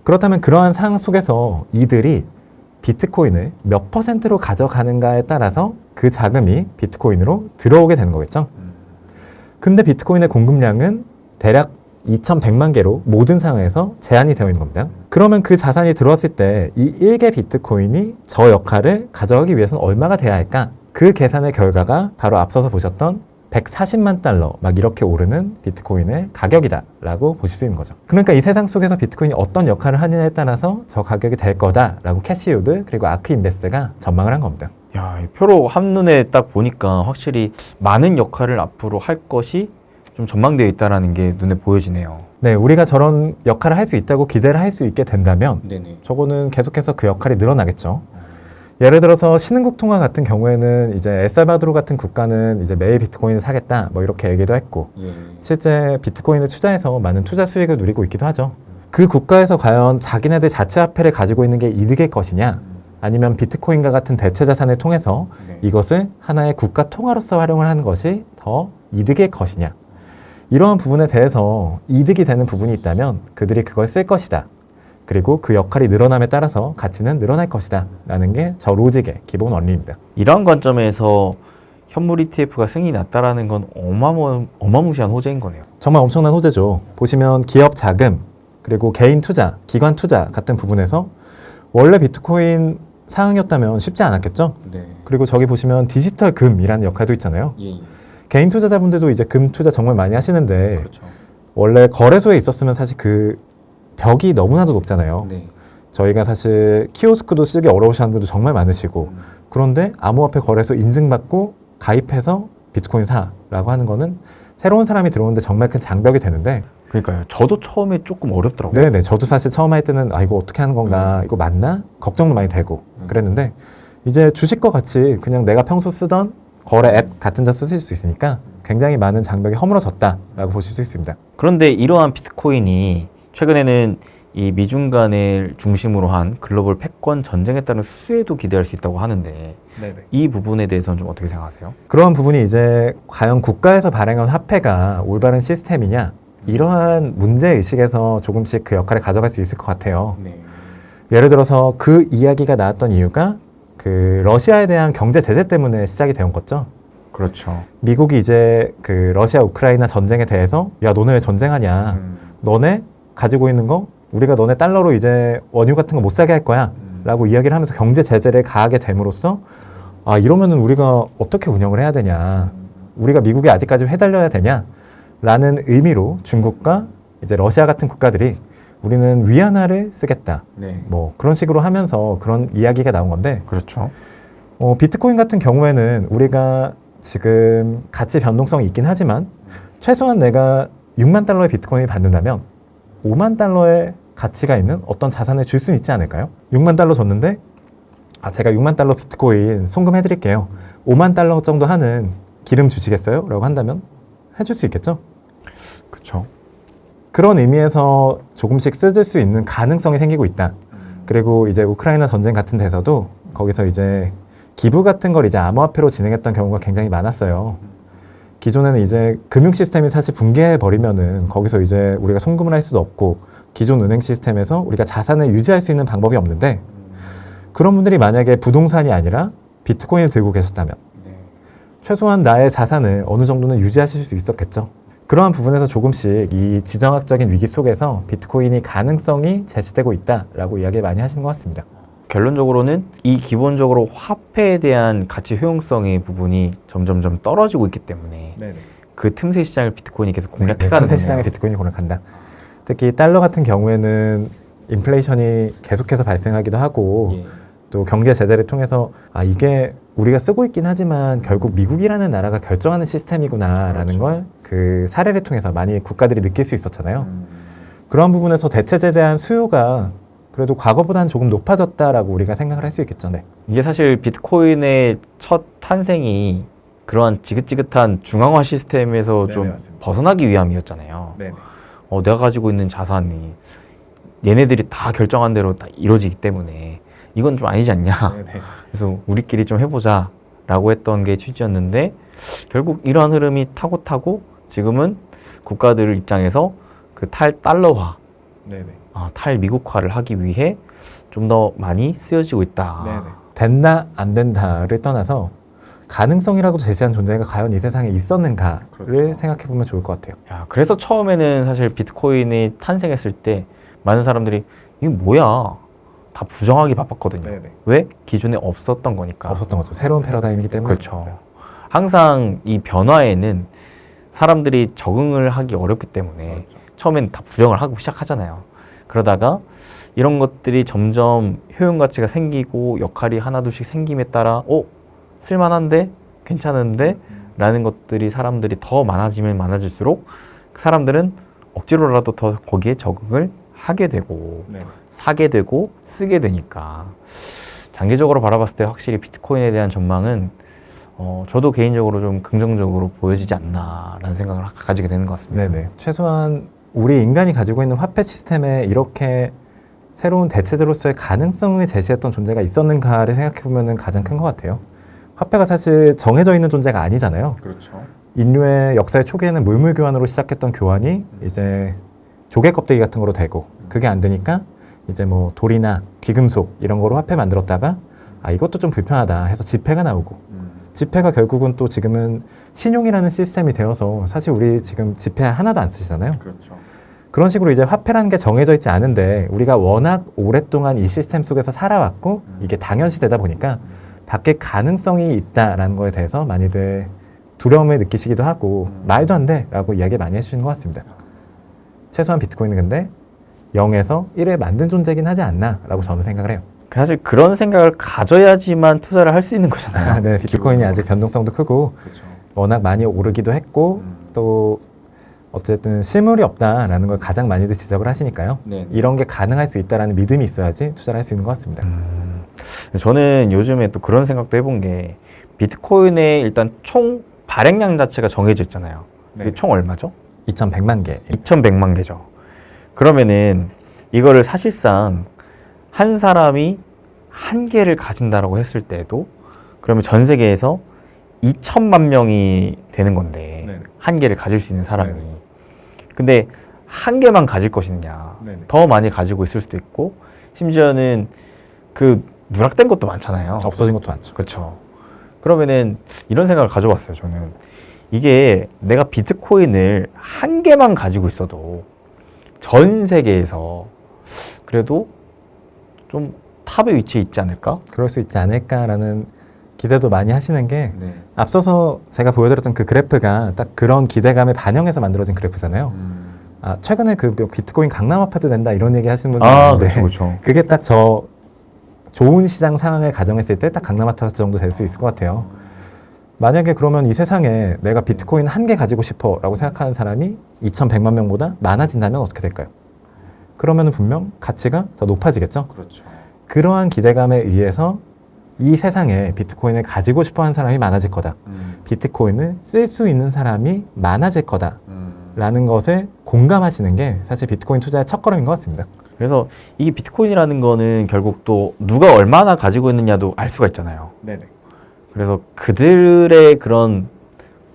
그렇다면 그러한 상황 속에서 이들이 비트코인을 몇 %로 가져가는가에 따라서 그 자금이 비트코인으로 들어오게 되는 거겠죠. 근데 비트코인의 공급량은 대략 2100만 개로 모든 상황에서 제한이 되어 있는 겁니다. 그러면 그 자산이 들어왔을 때 이 1개 비트코인이 저 역할을 가져가기 위해서는 얼마가 돼야 할까? 그 계산의 결과가 바로 앞서서 보셨던 140만 달러 막 이렇게 오르는 비트코인의 가격이다라고 보실 수 있는 거죠. 그러니까 이 세상 속에서 비트코인이 어떤 역할을 하느냐에 따라서 저 가격이 될 거다라고 캐시우드 그리고 아크인베스트가 전망을 한 겁니다. 야, 이 표로 한눈에 딱 보니까 확실히 많은 역할을 앞으로 할 것이 좀 전망되어 있다는 게 눈에 보여지네요. 네, 우리가 저런 역할을 할 수 있다고 기대를 할 수 있게 된다면 네네. 저거는 계속해서 그 역할이 늘어나겠죠. 예를 들어서 신흥국 통화 같은 경우에는 이제 엘살바도르 같은 국가는 이제 매일 비트코인을 사겠다 뭐 이렇게 얘기도 했고 실제 비트코인을 투자해서 많은 투자 수익을 누리고 있기도 하죠. 그 국가에서 과연 자기네들 자체 화폐를 가지고 있는 게 이득일 것이냐 아니면 비트코인과 같은 대체 자산을 통해서 이것을 하나의 국가 통화로서 활용을 하는 것이 더 이득일 것이냐, 이러한 부분에 대해서 이득이 되는 부분이 있다면 그들이 그걸 쓸 것이다. 그리고 그 역할이 늘어남에 따라서 가치는 늘어날 것이다 라는 게 저 로직의 기본 원리입니다. 이러한 관점에서 현물 ETF가 승인이 났다라는 건 어마무시한 호재인 거네요. 정말 엄청난 호재죠. 보시면 기업 자금, 그리고 개인 투자, 기관 투자 같은 부분에서 원래 비트코인 상황이었다면 쉽지 않았겠죠? 네. 그리고 저기 보시면 디지털 금이라는 역할도 있잖아요. 개인 투자자분들도 이제 금 투자 정말 많이 하시는데 그렇죠. 원래 거래소에 있었으면 사실 그 벽이 너무나도 높잖아요. 네. 저희가 사실 키오스크도 쓰기 어려우시는 분도 정말 많으시고 그런데 암호화폐 거래소 인증받고 가입해서 비트코인 사라고 하는 거는 새로운 사람이 들어오는데 정말 큰 장벽이 되는데 그러니까요. 저도 처음에 조금 어렵더라고요. 네네, 저도 사실 처음 할 때는 아 이거 어떻게 하는 건가, 이거 맞나? 걱정도 많이 되고 그랬는데 이제 주식과 같이 그냥 내가 평소 쓰던 거래 앱 같은 데 쓰실 수 있으니까 굉장히 많은 장벽이 허물어졌다라고 보실 수 있습니다. 그런데 이러한 비트코인이 최근에는 이 미중 간을 중심으로 한 글로벌 패권 전쟁에 따른 수혜도 기대할 수 있다고 하는데 네네. 이 부분에 대해서는 좀 어떻게 생각하세요? 그런 부분이 이제 과연 국가에서 발행한 화폐가 올바른 시스템이냐 이러한 문제의식에서 조금씩 그 역할을 가져갈 수 있을 것 같아요. 네. 예를 들어서 그 이야기가 나왔던 이유가 그 러시아에 대한 경제 제재 때문에 시작이 되온 거죠. 그렇죠. 미국이 이제 그 러시아 우크라이나 전쟁에 대해서 야 너네 왜 전쟁하냐 너네 가지고 있는 거 우리가 너네 달러로 이제 원유 같은 거 못 사게 할 거야 라고 이야기를 하면서 경제 제재를 가하게 됨으로써 아 이러면은 우리가 어떻게 운영을 해야 되냐 우리가 미국에 아직까지 회달려야 되냐 라는 의미로 중국과 이제 러시아 같은 국가들이 우리는 위안화를 쓰겠다 네. 뭐 그런 식으로 하면서 그런 이야기가 나온 건데 그렇죠. 비트코인 같은 경우에는 우리가 지금 가치 변동성이 있긴 하지만 최소한 내가 6만 달러의 비트코인을 받는다면 5만 달러의 가치가 있는 어떤 자산을 줄 수는 있지 않을까요? 6만 달러 줬는데 제가 6만 달러 비트코인 송금해 드릴게요. 5만 달러 정도 하는 기름 주시겠어요? 라고 한다면 해줄 수 있겠죠? 그렇죠. 그런 의미에서 조금씩 쓰질 수 있는 가능성이 생기고 있다. 그리고 이제 우크라이나 전쟁 같은 데서도 거기서 이제 기부 같은 걸 이제 암호화폐로 진행했던 경우가 굉장히 많았어요. 기존에는 이제 금융 시스템이 사실 붕괴해 버리면은 거기서 이제 우리가 송금을 할 수도 없고 기존 은행 시스템에서 우리가 자산을 유지할 수 있는 방법이 없는데 그런 분들이 만약에 부동산이 아니라 비트코인을 들고 계셨다면 최소한 나의 자산을 어느 정도는 유지하실 수 있었겠죠. 그러한 부분에서 조금씩 이 지정학적인 위기 속에서 비트코인이 가능성이 제시되고 있다라고 이야기를 많이 하시는 것 같습니다. 결론적으로는 이 기본적으로 화폐에 대한 가치 효용성의 부분이 점점점 떨어지고 있기 때문에 그 틈새 시장을 비트코인이 계속 공략해가는 틈새 시장에 비트코인이 공략한다. 특히 달러 같은 경우에는 인플레이션이 계속해서 발생하기도 하고 또 경제 제재를 통해서 이게 우리가 쓰고 있긴 하지만 결국 미국이라는 나라가 결정하는 시스템이구나라는 걸 그 사례를 통해서 많이 국가들이 느낄 수 있었잖아요. 그런 부분에서 대체제에 대한 수요가 그래도 과거보다는 조금 높아졌다라고 우리가 생각을 할 수 있겠죠. 네. 이게 사실 비트코인의 첫 탄생이 그러한 지긋지긋한 중앙화 시스템에서 좀 맞습니다. 벗어나기 위함이었잖아요. 내가 가지고 있는 자산이 얘네들이 다 결정한 대로 다 이루어지기 때문에 이건 좀 아니지 않냐. 그래서 우리끼리 좀 해보자 라고 했던 게 취지였는데 결국 이러한 흐름이 타고 지금은 국가들 입장에서 그 탈달러화, 탈미국화를 하기 위해 좀 더 많이 쓰여지고 있다. 된다 안 된다를 떠나서 가능성이라고 제시한 존재가 과연 이 세상에 있었는가를 생각해 보면 좋을 것 같아요. 그래서 처음에는 사실 비트코인이 탄생했을 때 많은 사람들이 이게 뭐야 다 부정하기 바빴거든요. 왜? 기존에 없었던 거니까. 없었던 거죠. 새로운 패러다임이기 때문에. 그렇죠. 항상 이 변화에는 사람들이 적응을 하기 어렵기 때문에 처음엔 다 부정을 하고 시작하잖아요. 그러다가 이런 것들이 점점 효용 가치가 생기고 역할이 하나둘씩 생김에 따라 쓸만한데? 괜찮은데? 라는 것들이 사람들이 더 많아지면 많아질수록 그 사람들은 억지로라도 더 거기에 적응을 하게 되고 사게 되고 쓰게 되니까 장기적으로 바라봤을 때 확실히 비트코인에 대한 전망은 저도 개인적으로 좀 긍정적으로 보여지지 않나라는 생각을 가지게 되는 것 같습니다. 최소한 우리 인간이 가지고 있는 화폐 시스템에 이렇게 새로운 대체제로서의 가능성을 제시했던 존재가 있었는가를 생각해 보면 가장 큰 것 같아요. 화폐가 사실 정해져 있는 존재가 아니잖아요. 인류의 역사의 초기에는 물물 교환으로 시작했던 교환이 이제 조개 껍데기 같은 거로 되고 그게 안 되니까 이제 뭐 돌이나 귀금속 이런 거로 화폐 만들었다가 이것도 좀 불편하다 해서 지폐가 나오고 지폐가 결국은 또 지금은 신용이라는 시스템이 되어서 사실 우리 지금 지폐 하나도 안 쓰시잖아요. 그런 식으로 이제 화폐라는 게 정해져 있지 않은데 우리가 워낙 오랫동안 이 시스템 속에서 살아왔고 이게 당연시 되다 보니까 밖에 가능성이 있다라는 거에 대해서 많이들 두려움을 느끼시기도 하고 말도 안 돼 라고 이야기 많이 해주시는 것 같습니다. 최소한 비트코인은 근데 0에서 1을 만든 존재긴 하지 않나 라고 저는 생각을 해요. 사실 그런 생각을 가져야지만 투자를 할 수 있는 거잖아요. 비트코인이 아직 변동성도 크고 워낙 많이 오르기도 했고 또 어쨌든 실물이 없다라는 걸 가장 많이들 지적을 하시니까요. 이런 게 가능할 수 있다라는 믿음이 있어야지 투자를 할 수 있는 것 같습니다. 저는 요즘에 또 그런 생각도 해본 게 비트코인의 일단 총 발행량 자체가 정해져 있잖아요. 이게 총 얼마죠? 2,100만 개. 2,100만 개죠. 그러면은 이거를 사실상 한 사람이 한 개를 가진다라고 했을 때도 그러면 전 세계에서 2천만 명이 되는 건데 네네. 한 개를 가질 수 있는 사람이 네네. 근데 한 개만 가질 것이냐 네네. 더 많이 가지고 있을 수도 있고 심지어는 그 누락된 것도 많잖아요. 없어진 것도 많죠. 그렇죠. 그러면은 이런 생각을 가져봤어요. 저는 이게 내가 비트코인을 한 개만 가지고 있어도 전 세계에서 그래도 좀 탑에 위치해 있지 않을까? 그럴 수 있지 않을까라는 기대도 많이 하시는 게 네. 앞서서 제가 보여드렸던 그 그래프가 딱 그런 기대감을 반영해서 만들어진 그래프잖아요. 아, 최근에 그 비트코인 강남 아파트 된다 이런 얘기 하시는 분들 아, 있는데 그렇죠, 그렇죠. 그게 딱 저 좋은 시장 상황을 가정했을 때 딱 강남 아파트 정도 될 수 있을 것 같아요. 만약에 그러면 이 세상에 내가 비트코인 한 개 가지고 싶어 라고 생각하는 사람이 2,100만 명보다 많아진다면 어떻게 될까요? 그러면 분명 가치가 더 높아지겠죠? 그렇죠. 그러한 기대감에 의해서 이 세상에 비트코인을 가지고 싶어 하는 사람이 많아질 거다. 비트코인을 쓸 수 있는 사람이 많아질 거다. 라는 것을 공감하시는 게 사실 비트코인 투자의 첫걸음인 것 같습니다. 그래서 이게 비트코인이라는 거는 결국 또 누가 얼마나 가지고 있느냐도 알 수가 있잖아요. 네네. 그래서 그들의 그런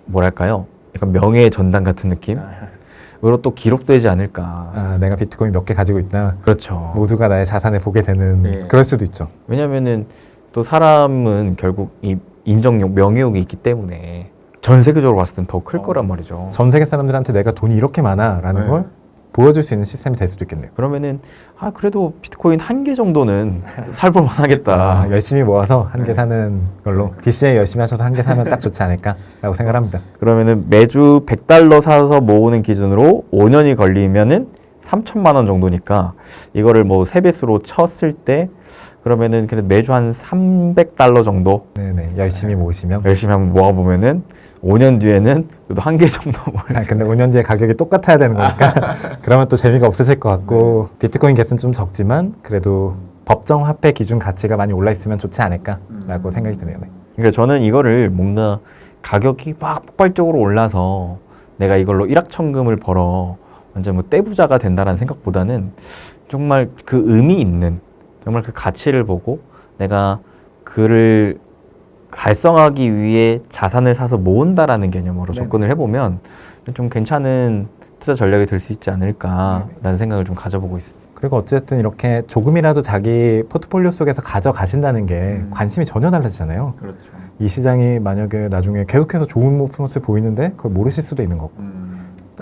뭐랄까요? 약간 명예의 전당 같은 느낌으로 또 기록되지 않을까. 아, 내가 비트코인 몇 개 가지고 있다. 그렇죠. 모두가 나의 자산을 보게 되는 네. 그럴 수도 있죠. 왜냐면은 또 사람은 결국 이 인정욕, 명예욕이 있기 때문에 전 세계적으로 봤을 땐 더 클 거란 말이죠. 전 세계 사람들한테 내가 돈이 이렇게 많아라는 네. 걸 보여줄 수 있는 시스템이 될 수도 있겠네요. 그러면은 아 그래도 비트코인 한 개 정도는 살볼 만하겠다. 아, 열심히 모아서 한 개 네. 사는 걸로 DCA 열심히 하셔서 한 개 사면 딱 좋지 않을까라고 생각합니다. 그러면은 매주 100달러 사서 모으는 기준으로 5년이 걸리면은 3천만 원 정도니까 이거를 뭐 세배수로 쳤을 때 그러면은 그래도 매주 한 300달러 정도 네네, 열심히 모으시면. 열심히 한번 모아보면은 5년 뒤에는 그래도 한 개 정도 모을 아, 근데 5년 뒤에 가격이 똑같아야 되는 거니까 그러면 또 재미가 없으실 것 같고 비트코인 겟은 좀 적지만 그래도 법정 화폐 기준 가치가 많이 올라 있으면 좋지 않을까라고 생각이 드네요. 네. 그러니까 저는 이거를 뭔가 가격이 막 폭발적으로 올라서 내가 이걸로 일확천금을 벌어 완전 뭐 떼부자가 된다는 생각보다는 정말 그 의미 있는 정말 그 가치를 보고 내가 그를 달성하기 위해 자산을 사서 모은다라는 개념으로 네네. 접근을 해보면 좀 괜찮은 투자 전략이 될 수 있지 않을까라는 생각을 좀 가져보고 있습니다. 그리고 어쨌든 이렇게 조금이라도 자기 포트폴리오 속에서 가져가신다는 게 관심이 전혀 달라지잖아요. 그렇죠. 이 시장이 만약에 나중에 계속해서 좋은 퍼포먼스를 보이는데 그걸 모르실 수도 있는 거고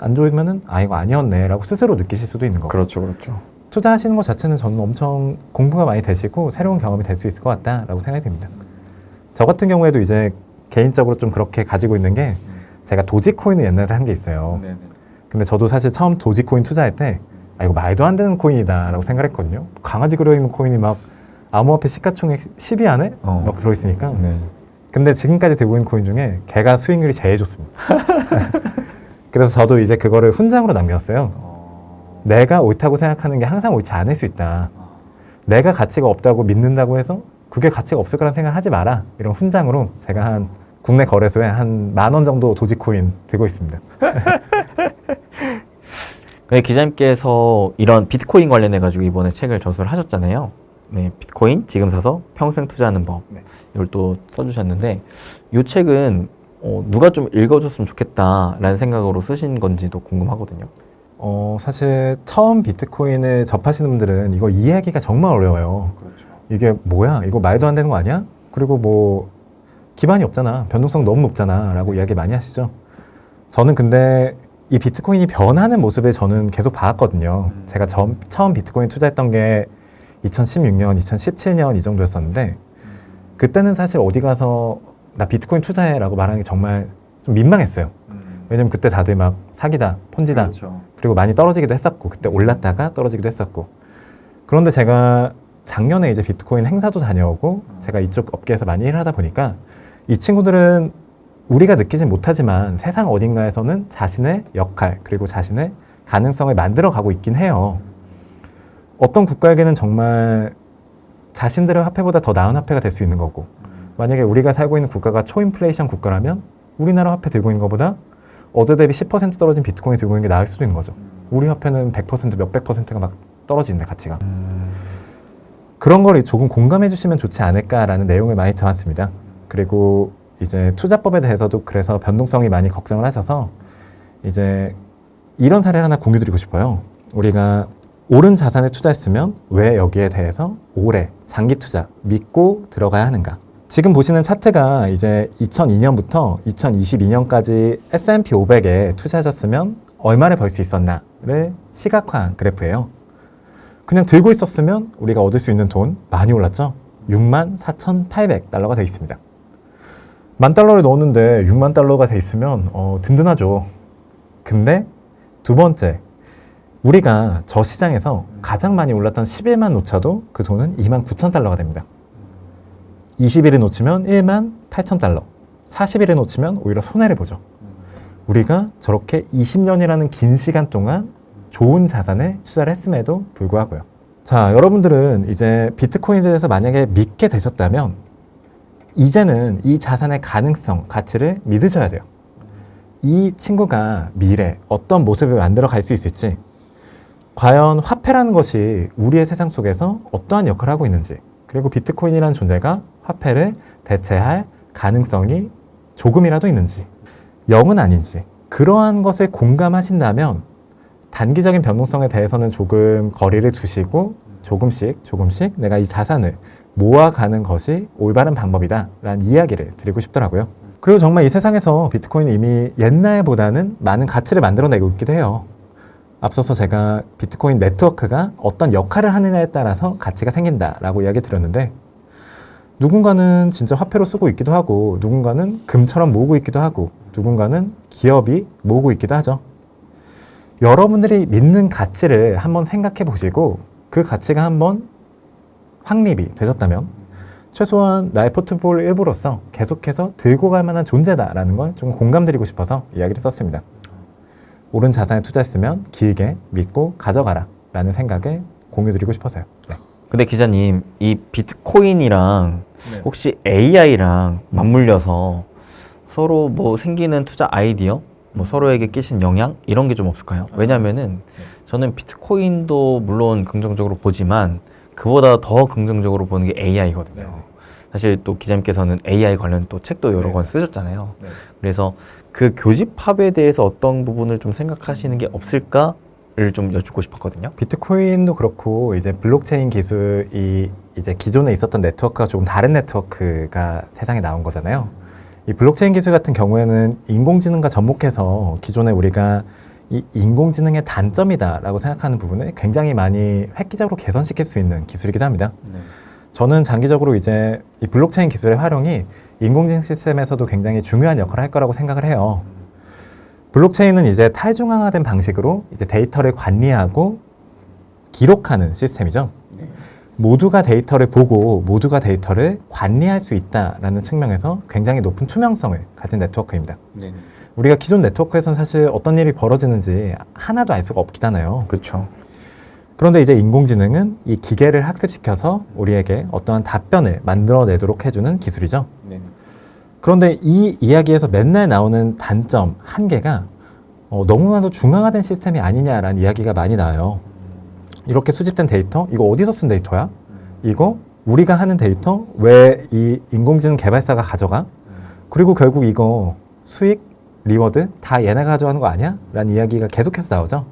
안 좋으면은 아 이거 아니었네 라고 스스로 느끼실 수도 있는 거고 그렇죠, 그렇죠. 투자하시는 것 자체는 저는 엄청 공부가 많이 되시고 새로운 경험이 될 수 있을 것 같다라고 생각이 듭니다. 저 같은 경우에도 이제 개인적으로 좀 그렇게 가지고 있는 게 제가 도지코인을 옛날에 한 게 있어요. 근데 저도 사실 처음 도지코인 투자할 때 아, 이거 말도 안 되는 코인이다 라고 생각했거든요. 강아지 그려있는 코인이 막 암호화폐 시가총액 10위 안에 막 들어있으니까. 네. 근데 지금까지 들고 있는 코인 중에 걔가 수익률이 제일 좋습니다. 그래서 저도 이제 그거를 훈장으로 남겼어요. 내가 옳다고 생각하는 게 항상 옳지 않을 수 있다. 내가 가치가 없다고 믿는다고 해서 그게 가치가 없을 거란 생각하지 마라. 이런 훈장으로 제가 한 국내 거래소에 한 10,000원 정도 도지코인 들고 있습니다. 근데 기자님께서 이런 비트코인 관련해 가지고 이번에 책을 저술을 하셨잖아요. 네, 비트코인 지금 사서 평생 투자하는 법. 네. 이걸 또 써주셨는데 이 책은 누가 좀 읽어줬으면 좋겠다라는 생각으로 쓰신 건지도 궁금하거든요. 사실 처음 비트코인을 접하시는 분들은 이거 이해하기가 정말 어려워요. 그렇죠. 이게 뭐야? 이거 말도 안 되는 거 아니야? 그리고 뭐 기반이 없잖아. 변동성 너무 높잖아. 라고 이야기 많이 하시죠. 저는 근데 이 비트코인이 변하는 모습을 저는 계속 봐왔거든요. 제가 처음 비트코인 투자했던 게 2016년, 2017년 이 정도였었는데 그때는 사실 어디 가서 나 비트코인 투자해 라고 말하는 게 정말 좀 민망했어요. 왜냐면 그때 다들 막 사기다, 폰지다. 그렇죠. 그리고 많이 떨어지기도 했었고 그때 올랐다가 떨어지기도 했었고 그런데 제가 작년에 이제 비트코인 행사도 다녀오고 제가 이쪽 업계에서 많이 일을 하다 보니까 이 친구들은 우리가 느끼진 못하지만 세상 어딘가에서는 자신의 역할 그리고 자신의 가능성을 만들어 가고 있긴 해요. 어떤 국가에게는 정말 자신들의 화폐보다 더 나은 화폐가 될 수 있는 거고 만약에 우리가 살고 있는 국가가 초인플레이션 국가라면 우리나라 화폐 들고 있는 것보다 어제 대비 10% 떨어진 비트코인 들고 있는 게 나을 수도 있는 거죠. 우리 화폐는 100% 몇백 퍼센트가 막 떨어지는데 가치가. 그런 걸 조금 공감해 주시면 좋지 않을까라는 내용을 많이 담았습니다. 그리고 이제 투자법에 대해서도 그래서 변동성이 많이 걱정을 하셔서 이제 이런 사례를 하나 공유 드리고 싶어요. 우리가 옳은 자산에 투자했으면 왜 여기에 대해서 오래 장기 투자 믿고 들어가야 하는가? 지금 보시는 차트가 이제 2002년부터 2022년까지 S&P 500에 투자하셨으면 얼마를 벌 수 있었나를 시각화한 그래프예요. 그냥 들고 있었으면 우리가 얻을 수 있는 돈 많이 올랐죠? 64,800달러가 돼 있습니다. $10,000를 넣었는데 6만 달러가 돼 있으면 든든하죠. 근데 두 번째, 우리가 저 시장에서 가장 많이 올랐던 10일만 놓쳐도 그 돈은 29,000달러가 됩니다. 20일을 놓치면 18,000달러, 40일을 놓치면 오히려 손해를 보죠. 우리가 저렇게 20년이라는 긴 시간 동안 좋은 자산에 투자를 했음에도 불구하고요. 자, 여러분들은 이제 비트코인에 대해서 만약에 믿게 되셨다면 이제는 이 자산의 가능성, 가치를 믿으셔야 돼요. 이 친구가 미래 어떤 모습을 만들어 갈 수 있을지, 과연 화폐라는 것이 우리의 세상 속에서 어떠한 역할을 하고 있는지, 그리고 비트코인이라는 존재가 화폐를 대체할 가능성이 조금이라도 있는지, 0은 아닌지, 그러한 것을 공감하신다면 단기적인 변동성에 대해서는 조금 거리를 두시고 조금씩 내가 이 자산을 모아가는 것이 올바른 방법이다 라는 이야기를 드리고 싶더라고요. 그리고 정말 이 세상에서 비트코인은 이미 옛날보다는 많은 가치를 만들어내고 있기도 해요. 앞서서 제가 비트코인 네트워크가 어떤 역할을 하느냐에 따라서 가치가 생긴다라고 이야기 드렸는데, 누군가는 진짜 화폐로 쓰고 있기도 하고, 누군가는 금처럼 모으고 있기도 하고, 누군가는 기업이 모으고 있기도 하죠. 여러분들이 믿는 가치를 한번 생각해 보시고 그 가치가 한번 확립이 되셨다면 최소한 나의 포트폴리오 일부로서 계속해서 들고 갈 만한 존재다라는 걸 좀 공감드리고 싶어서 이야기를 썼습니다. 옳은 자산에 투자했으면 길게 믿고 가져가라 라는 생각을 공유드리고 싶어서요. 네. 근데 기자님, 이 비트코인이랑 혹시 AI랑 맞물려서 서로 뭐 생기는 투자 아이디어, 뭐 서로에게 끼친 영향 이런 게 좀 없을까요? 왜냐면은 저는 비트코인도 물론 긍정적으로 보지만 그보다 더 긍정적으로 보는 게 AI거든요. 사실 또 기자님께서는 AI 관련 또 책도 여러 권 쓰셨잖아요. 그래서 그 교집합에 대해서 어떤 부분을 좀 생각하시는 게 없을까를 좀 여쭙고 싶었거든요. 비트코인도 그렇고 이제 블록체인 기술이 이제 기존에 있었던 네트워크가 조금 다른 네트워크가 세상에 나온 거잖아요. 이 블록체인 기술 같은 경우에는 인공지능과 접목해서 기존에 우리가 이 인공지능의 단점이다라고 생각하는 부분을 굉장히 많이 획기적으로 개선시킬 수 있는 기술이기도 합니다. 저는 장기적으로 이제 이 블록체인 기술의 활용이 인공지능 시스템에서도 굉장히 중요한 역할을 할 거라고 생각을 해요. 블록체인은 이제 탈중앙화된 방식으로 이제 데이터를 관리하고 기록하는 시스템이죠. 모두가 데이터를 보고 모두가 데이터를 관리할 수 있다라는 측면에서 굉장히 높은 투명성을 가진 네트워크입니다. 우리가 기존 네트워크에서는 사실 어떤 일이 벌어지는지 하나도 알 수가 없기잖아요. 그렇죠. 그런데 이제 인공지능은 이 기계를 학습시켜서 우리에게 어떠한 답변을 만들어내도록 해주는 기술이죠. 그런데 이 이야기에서 맨날 나오는 단점, 한계가 너무나도 중앙화된 시스템이 아니냐라는 이야기가 많이 나와요. 이렇게 수집된 데이터, 이거 어디서 쓴 데이터야? 이거 우리가 하는 데이터 왜 이 인공지능 개발사가 가져가? 그리고 결국 이거 수익, 리워드 다 얘네가 가져가는 거 아니야? 라는 이야기가 계속해서 나오죠.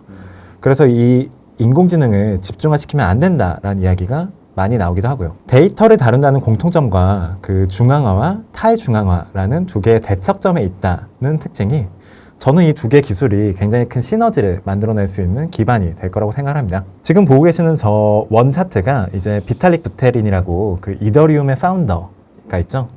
그래서 이 인공지능을 집중화시키면 안 된다라는 이야기가 많이 나오기도 하고요. 데이터를 다룬다는 공통점과 그 중앙화와 탈중앙화라는 두 개의 대척점에 있다는 특징이 저는 이 두 개 기술이 굉장히 큰 시너지를 만들어낼 수 있는 기반이 될 거라고 생각합니다. 지금 보고 계시는 저 원 차트가 이제 비탈릭 부테린이라고 그 이더리움의 파운더가 있죠.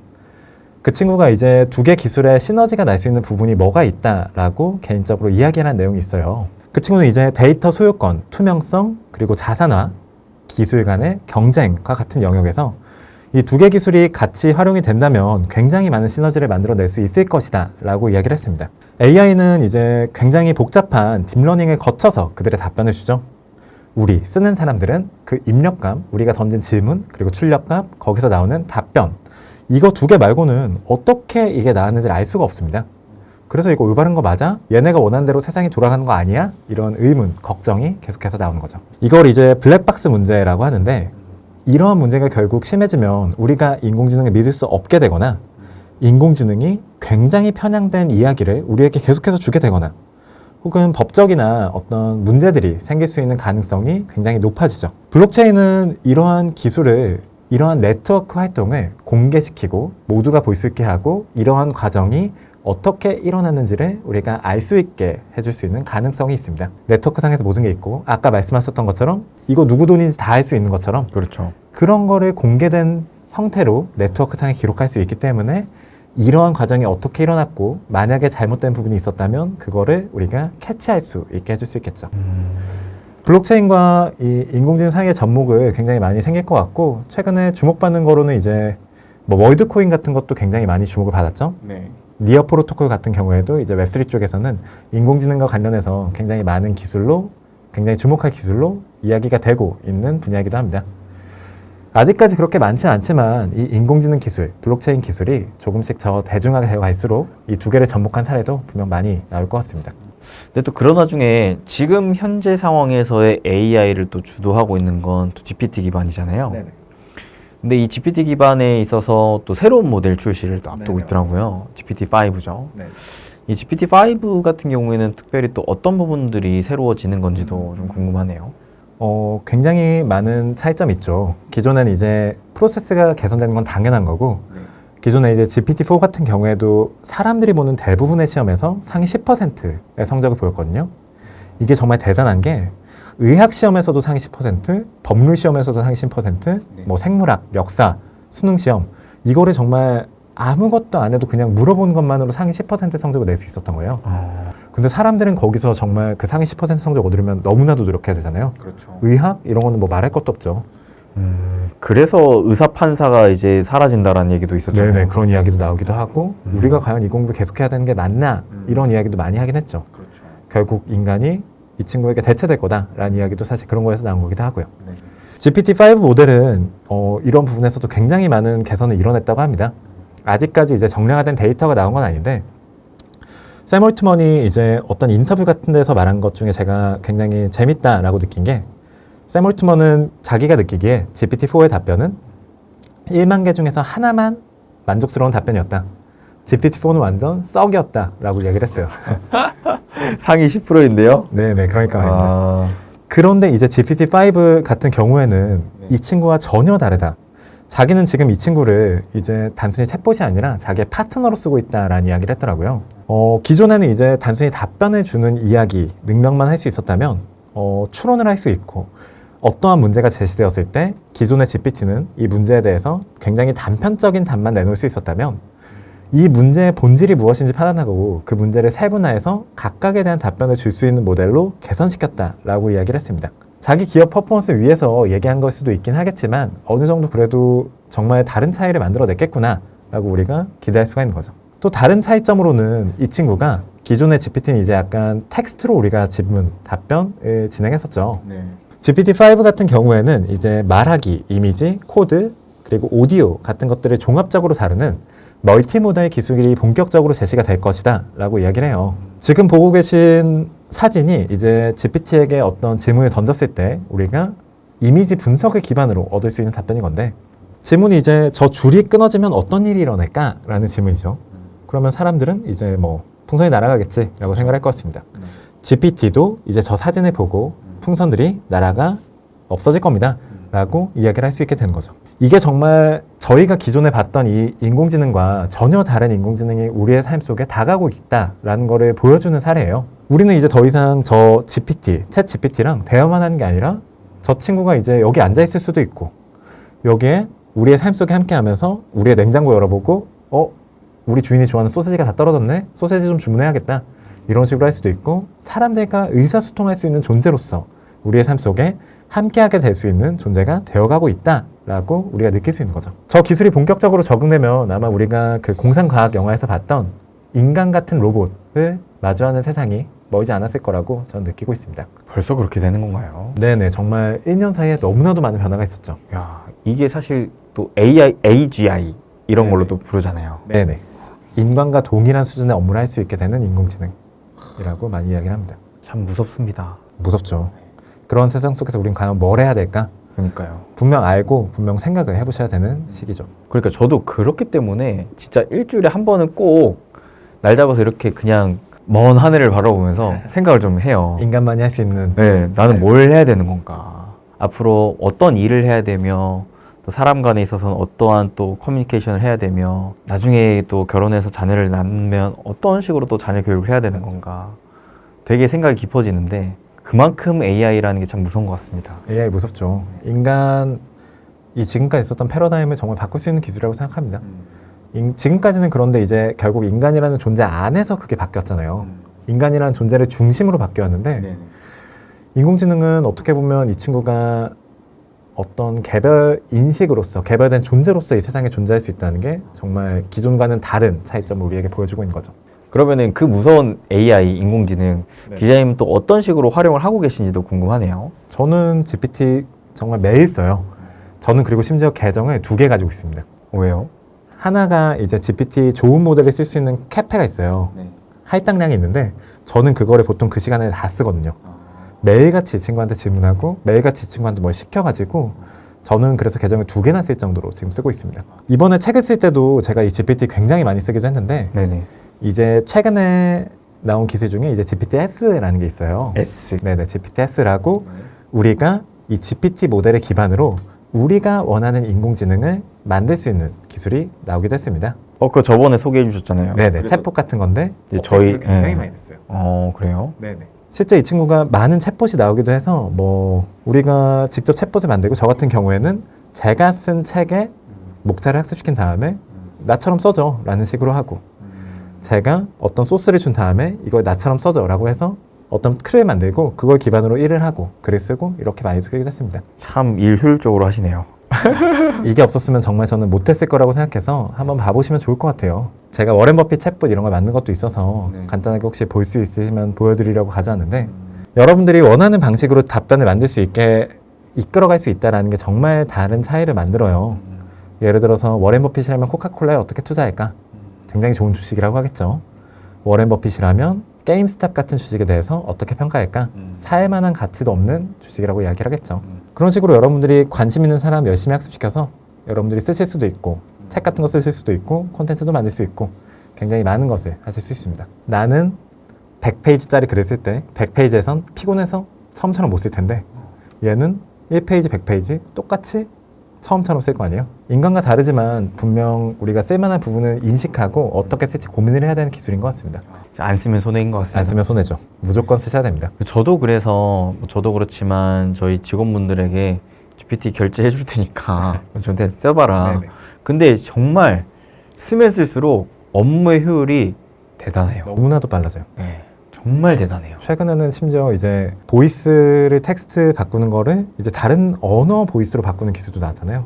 그 친구가 이제 두 개 기술의 시너지가 날 수 있는 부분이 뭐가 있다라고 개인적으로 이야기하는 내용이 있어요. 그 친구는 이제 데이터 소유권, 투명성, 그리고 자산화, 기술 간의 경쟁과 같은 영역에서 이 두 개 기술이 같이 활용이 된다면 굉장히 많은 시너지를 만들어낼 수 있을 것이다 라고 이야기를 했습니다. AI는 이제 굉장히 복잡한 딥러닝을 거쳐서 그들의 답변을 주죠. 우리 쓰는 사람들은 그 입력감, 우리가 던진 질문, 그리고 출력값, 거기서 나오는 답변, 이거 두 개 말고는 어떻게 이게 나왔는지를 알 수가 없습니다. 그래서 이거 올바른 거 맞아? 얘네가 원하는 대로 세상이 돌아가는 거 아니야? 이런 의문, 걱정이 계속해서 나오는 거죠. 이걸 이제 블랙박스 문제라고 하는데 이러한 문제가 결국 심해지면 우리가 인공지능을 믿을 수 없게 되거나 인공지능이 굉장히 편향된 이야기를 우리에게 계속해서 주게 되거나 혹은 법적이나 어떤 문제들이 생길 수 있는 가능성이 굉장히 높아지죠. 블록체인은 이러한 기술을, 이러한 네트워크 활동을 공개시키고 모두가 볼 수 있게 하고 이러한 과정이 어떻게 일어나는지를 우리가 알 수 있게 해줄 수 있는 가능성이 있습니다. 네트워크상에서 모든 게 있고 아까 말씀하셨던 것처럼 이거 누구 돈인지 다 알 수 있는 것처럼 그렇죠. 그런 거를 공개된 형태로 네트워크상에 기록할 수 있기 때문에 이러한 과정이 어떻게 일어났고 만약에 잘못된 부분이 있었다면 그거를 우리가 캐치할 수 있게 해줄 수 있겠죠. 블록체인과 이 인공지능 사이의 접목을 굉장히 많이 생길 것 같고 최근에 주목받는 거로는 이제 뭐 월드코인 같은 것도 굉장히 많이 주목을 받았죠. 네. 니어 프로토콜 같은 경우에도 이제 웹3 쪽에서는 인공지능과 관련해서 굉장히 많은 기술로 굉장히 주목할 기술로 이야기가 되고 있는 분야이기도 합니다. 아직까지 그렇게 많지 않지만 이 인공지능 기술, 블록체인 기술이 조금씩 더 대중화가 되어 갈수록 이 두 개를 접목한 사례도 분명 많이 나올 것 같습니다. 근데 또 그런 와중에 지금 현재 상황에서의 AI를 또 주도하고 있는 건 또 GPT 기반이잖아요. 네네. 근데 이 GPT 기반에 있어서 또 새로운 모델 출시를 또 앞두고 네네. 있더라고요. GPT-5죠. 네. 이 GPT-5 같은 경우에는 특별히 또 어떤 부분들이 새로워지는 건지도 좀 궁금하네요. 굉장히 많은 차이점이 있죠. 기존에는 이제 프로세스가 개선되는 건 당연한 거고 기존에 이제 GPT-4 같은 경우에도 사람들이 보는 대부분의 시험에서 상위 10%의 성적을 보였거든요. 이게 정말 대단한 게 의학 시험에서도 상위 10%, 법률 시험에서도 상위 10%, 뭐 생물학, 역사, 수능 시험 이거를 정말 아무것도 안 해도 그냥 물어보는 것만으로 상위 10% 성적을 낼 수 있었던 거예요. 근데 사람들은 거기서 정말 그 상위 10% 성적 얻으려면 너무나도 노력해야 되잖아요. 그렇죠. 의학 이런 거는 뭐 말할 것도 없죠. 그래서 의사 판사가 이제 사라진다라는 얘기도 있었잖아요. 네네, 그런 이야기도 나오기도 하고 우리가 과연 이 공부를 계속해야 되는 게 맞나 이런 이야기도 많이 하긴 했죠. 그렇죠. 결국 인간이 이 친구에게 대체될 거다라는 이야기도 사실 그런 거에서 나온 거기도 하고요. 네. GPT-5 모델은 이런 부분에서도 굉장히 많은 개선을 이뤄냈다고 합니다. 아직까지 이제 정량화된 데이터가 나온 건 아닌데 샘 올트먼이 이제 어떤 인터뷰 같은 데서 말한 것 중에 제가 굉장히 재밌다라고 느낀 게 샘 올트먼은 자기가 느끼기에 GPT-4의 답변은 1만 개 중에서 하나만 만족스러운 답변이었다. GPT-4는 완전 썩이었다라고 이야기를 했어요. 상위 10%인데요. 네네, 그러니까 말입니다. 아, 그런데 이제 GPT-5 같은 경우에는 이 친구와 전혀 다르다. 자기는 지금 이 친구를 이제 단순히 챗봇이 아니라 자기의 파트너로 쓰고 있다라는 이야기를 했더라고요. 기존에는 이제 단순히 답변을 주는 이야기, 능력만 할 수 있었다면 추론을 할 수 있고 어떠한 문제가 제시되었을 때 기존의 GPT는 이 문제에 대해서 굉장히 단편적인 답만 내놓을 수 있었다면 이 문제의 본질이 무엇인지 판단하고 그 문제를 세분화해서 각각에 대한 답변을 줄 수 있는 모델로 개선시켰다라고 이야기를 했습니다. 자기 기업 퍼포먼스를 위해서 얘기한 걸 수도 있긴 하겠지만 어느 정도 그래도 정말 다른 차이를 만들어냈겠구나 라고 우리가 기대할 수가 있는 거죠. 또 다른 차이점으로는 이 친구가 기존의 GPT는 이제 약간 텍스트로 우리가 질문, 답변을 진행했었죠. 네. GPT-5 같은 경우에는 이제 말하기, 이미지, 코드, 그리고 오디오 같은 것들을 종합적으로 다루는 멀티모달 기술이 본격적으로 제시가 될 것이다 라고 이야기를 해요. 지금 보고 계신 사진이 이제 GPT에게 어떤 질문을 던졌을 때 우리가 이미지 분석을 기반으로 얻을 수 있는 답변인 건데 질문이 이제 저 줄이 끊어지면 어떤 일이 일어날까? 라는 질문이죠. 그러면 사람들은 이제 뭐 풍선이 날아가겠지 라고 생각할 것 같습니다. GPT도 이제 저 사진을 보고 풍선들이 날아가 없어질 겁니다 라고 이야기를 할 수 있게 되는 거죠. 이게 정말 저희가 기존에 봤던 이 인공지능과 전혀 다른 인공지능이 우리의 삶 속에 다가오고 있다라는 거를 보여주는 사례예요. 우리는 이제 더 이상 저 GPT, 챗 GPT랑 대화만 하는 게 아니라 저 친구가 이제 여기 앉아 있을 수도 있고 여기에 우리의 삶 속에 함께 하면서 우리의 냉장고 열어보고 우리 주인이 좋아하는 소세지가 다 떨어졌네? 소세지 좀 주문해야겠다. 이런 식으로 할 수도 있고 사람들과 의사소통할 수 있는 존재로서 우리의 삶 속에 함께하게 될 수 있는 존재가 되어가고 있다라고 우리가 느낄 수 있는 거죠. 저 기술이 본격적으로 적응되면 아마 우리가 그 공상과학 영화에서 봤던 인간 같은 로봇을 마주하는 세상이 멀지 않았을 거라고 저는 느끼고 있습니다. 벌써 그렇게 되는 건가요? 네네, 정말 1년 사이에 너무나도 많은 변화가 있었죠. 야, 이게 사실 또 AI, AGI 이런 네네. 걸로 또 부르잖아요. 네네. 인간과 동일한 수준의 업무를 할 수 있게 되는 인공지능이라고 많이 이야기를 합니다. 참 무섭습니다. 무섭죠. 그런 세상 속에서 우린 과연 뭘 해야 될까? 그러니까요. 분명 알고 분명 생각을 해보셔야 되는 시기죠. 그러니까 저도 그렇기 때문에 진짜 일주일에 한 번은 꼭 날 잡아서 이렇게 그냥 먼 하늘을 바라보면서 생각을 좀 해요. 인간만이 할 수 있는 네, 나는 뭘 해야 되는 건가? 앞으로 어떤 일을 해야 되며 또 사람 간에 있어서는 어떠한 또 커뮤니케이션을 해야 되며 나중에 또 결혼해서 자녀를 낳으면 어떤 식으로 또 자녀 교육을 해야 되는 건가? 되게 생각이 깊어지는데 그만큼 AI라는 게 참 무서운 것 같습니다. AI 무섭죠. 인간이 지금까지 있었던 패러다임을 정말 바꿀 수 있는 기술이라고 생각합니다. 지금까지는 그런데 이제 결국 인간이라는 존재 안에서 그게 바뀌었잖아요. 인간이라는 존재를 중심으로 바뀌었는데 인공지능은 어떻게 보면 이 친구가 어떤 개별 인식으로서 개별된 존재로서 이 세상에 존재할 수 있다는 게 정말 기존과는 다른 차이점을 우리에게 보여주고 있는 거죠. 그러면은 그 무서운 AI 인공지능 기자님은 또 어떤 식으로 활용을 하고 계신지도 궁금하네요. 저는 GPT 정말 매일 써요. 저는 그리고 심지어 계정을 2개 가지고 있습니다. 왜요? 하나가 이제 GPT 좋은 모델을 쓸 수 있는 캐페가 있어요. 할당량이 있는데 저는 그거를 보통 그 시간에 다 쓰거든요. 매일같이 이 친구한테 질문하고 매일같이 이 친구한테 뭘 시켜가지고 저는 그래서 계정을 2개나 쓸 정도로 지금 쓰고 있습니다. 이번에 책을 쓸 때도 제가 이 GPT 굉장히 많이 쓰기도 했는데 네네. 이제 최근에 나온 기술 중에 이제 GPT-S라는 게 있어요. S. 네네, GPT-S라고 우리가 이 GPT 모델을 기반으로 우리가 원하는 인공지능을 만들 수 있는 기술이 나오기도 했습니다. 그거 저번에 소개해 주셨잖아요. 네네, 챗봇 같은 건데 이제 저희 굉장히 많이 됐어요. 그래요? 네네. 실제 이 친구가 많은 챗봇이 나오기도 해서 뭐 우리가 직접 챗봇을 만들고 저 같은 경우에는 제가 쓴 책에 목차를 학습시킨 다음에 나처럼 써줘 라는 식으로 하고 제가 어떤 소스를 준 다음에 이걸 나처럼 써줘 라고 해서 어떤 틀을 만들고 그걸 기반으로 일을 하고 글을 쓰고 이렇게 많이 쓰기도 했습니다. 참 일 효율적으로 하시네요. 이게 없었으면 정말 저는 못했을 거라고 생각해서 한번 봐보시면 좋을 것 같아요. 제가 워렌 버핏 챗봇 이런 걸 만든 것도 있어서 간단하게 혹시 볼 수 있으시면 보여드리려고 가져왔는데 여러분들이 원하는 방식으로 답변을 만들 수 있게 이끌어갈 수 있다는 게 정말 다른 차이를 만들어요. 예를 들어서 워렌 버핏이라면 코카콜라에 어떻게 투자할까? 굉장히 좋은 주식이라고 하겠죠. 워렌 버핏이라면 게임스탑 같은 주식에 대해서 어떻게 평가할까? 살 만한 가치도 없는 주식이라고 이야기를 하겠죠. 그런 식으로 여러분들이 관심 있는 사람 열심히 학습시켜서 여러분들이 쓰실 수도 있고 책 같은 거 쓰실 수도 있고 콘텐츠도 만들 수 있고 굉장히 많은 것을 하실 수 있습니다. 나는 100페이지짜리 글을 쓸 때 100페이지에선 피곤해서 처음처럼 못 쓸 텐데 얘는 1페이지, 100페이지 똑같이 처음처럼 쓸 거 아니에요? 인간과 다르지만 분명 우리가 쓸만한 부분을 인식하고 어떻게 쓸지 고민을 해야 되는 기술인 것 같습니다. 안 쓰면 손해인 것 같습니다. 안 쓰면 손해죠. 무조건 쓰셔야 됩니다. 저도 그래서 저도 그렇지만 저희 직원분들에게 GPT 결제해 줄 테니까 저한테 써봐라. 네네. 근데 정말 쓰면 쓸수록 업무의 효율이 대단해요. 너무나도 빨라져요. 네, 정말 대단해요. 최근에는 심지어 이제 보이스를 텍스트 바꾸는 거를 이제 다른 언어 보이스로 바꾸는 기술도 나왔잖아요.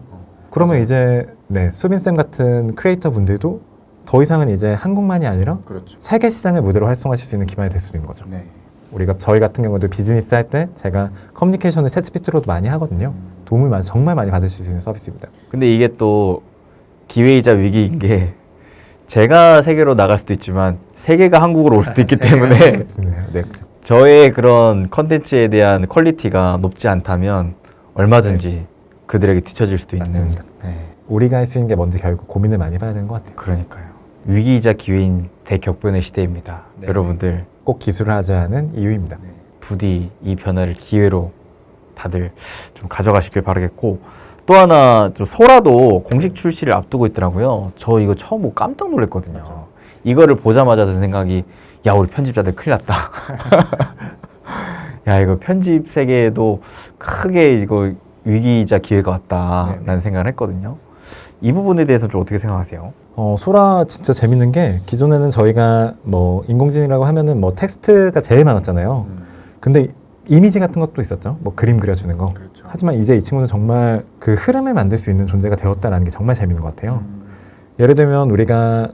그러면 맞아요. 이제 수빈쌤 같은 크리에이터 분들도 더 이상은 이제 한국만이 아니라 세계 시장을 무대로 활성화하실 수 있는 기반이 될 수 있는 거죠. 우리가 저희 같은 경우도 비즈니스 할 때 제가 커뮤니케이션을 챗GPT로도 많이 하거든요. 도움을 정말 많이 받으실 수 있는 서비스입니다. 근데 이게 또 기회이자 위기인 게 제가 세계로 나갈 수도 있지만 세계가 한국으로 올 수도 있기 때문에 네. 저의 그런 컨텐츠에 대한 퀄리티가 높지 않다면 얼마든지 그들에게 뒤처질 수도 있는. 맞습니다. 네. 우리가 할 수 있는 게 뭔지 결국 고민을 많이 해봐야 되는 것 같아요. 그러니까요. 위기이자 기회인 대격변의 시대입니다. 네. 여러분들 꼭 기술을 하셔야 하는 이유입니다. 부디 이 변화를 기회로 다들 좀 가져가시길 바라겠고 또 하나 좀 소라도 공식 출시를 앞두고 있더라고요. 저 이거 처음 보고 깜짝 놀랐거든요. 맞아. 이거를 보자마자 든 생각이 야 우리 편집자들 큰일 났다. 야 이거 편집 세계에도 크게 이거 위기이자 기회가 왔다라는 생각을 했거든요. 이 부분에 대해서 좀 어떻게 생각하세요? 소라 진짜 재밌는 게 기존에는 저희가 뭐 인공지능이라고 하면은 뭐 텍스트가 제일 많았잖아요. 근데 이미지 같은 것도 있었죠. 뭐 그림 그려주는 거. 그렇죠. 하지만 이제 이 친구는 정말 그 흐름을 만들 수 있는 존재가 되었다는 게 정말 재밌는 것 같아요. 예를 들면 우리가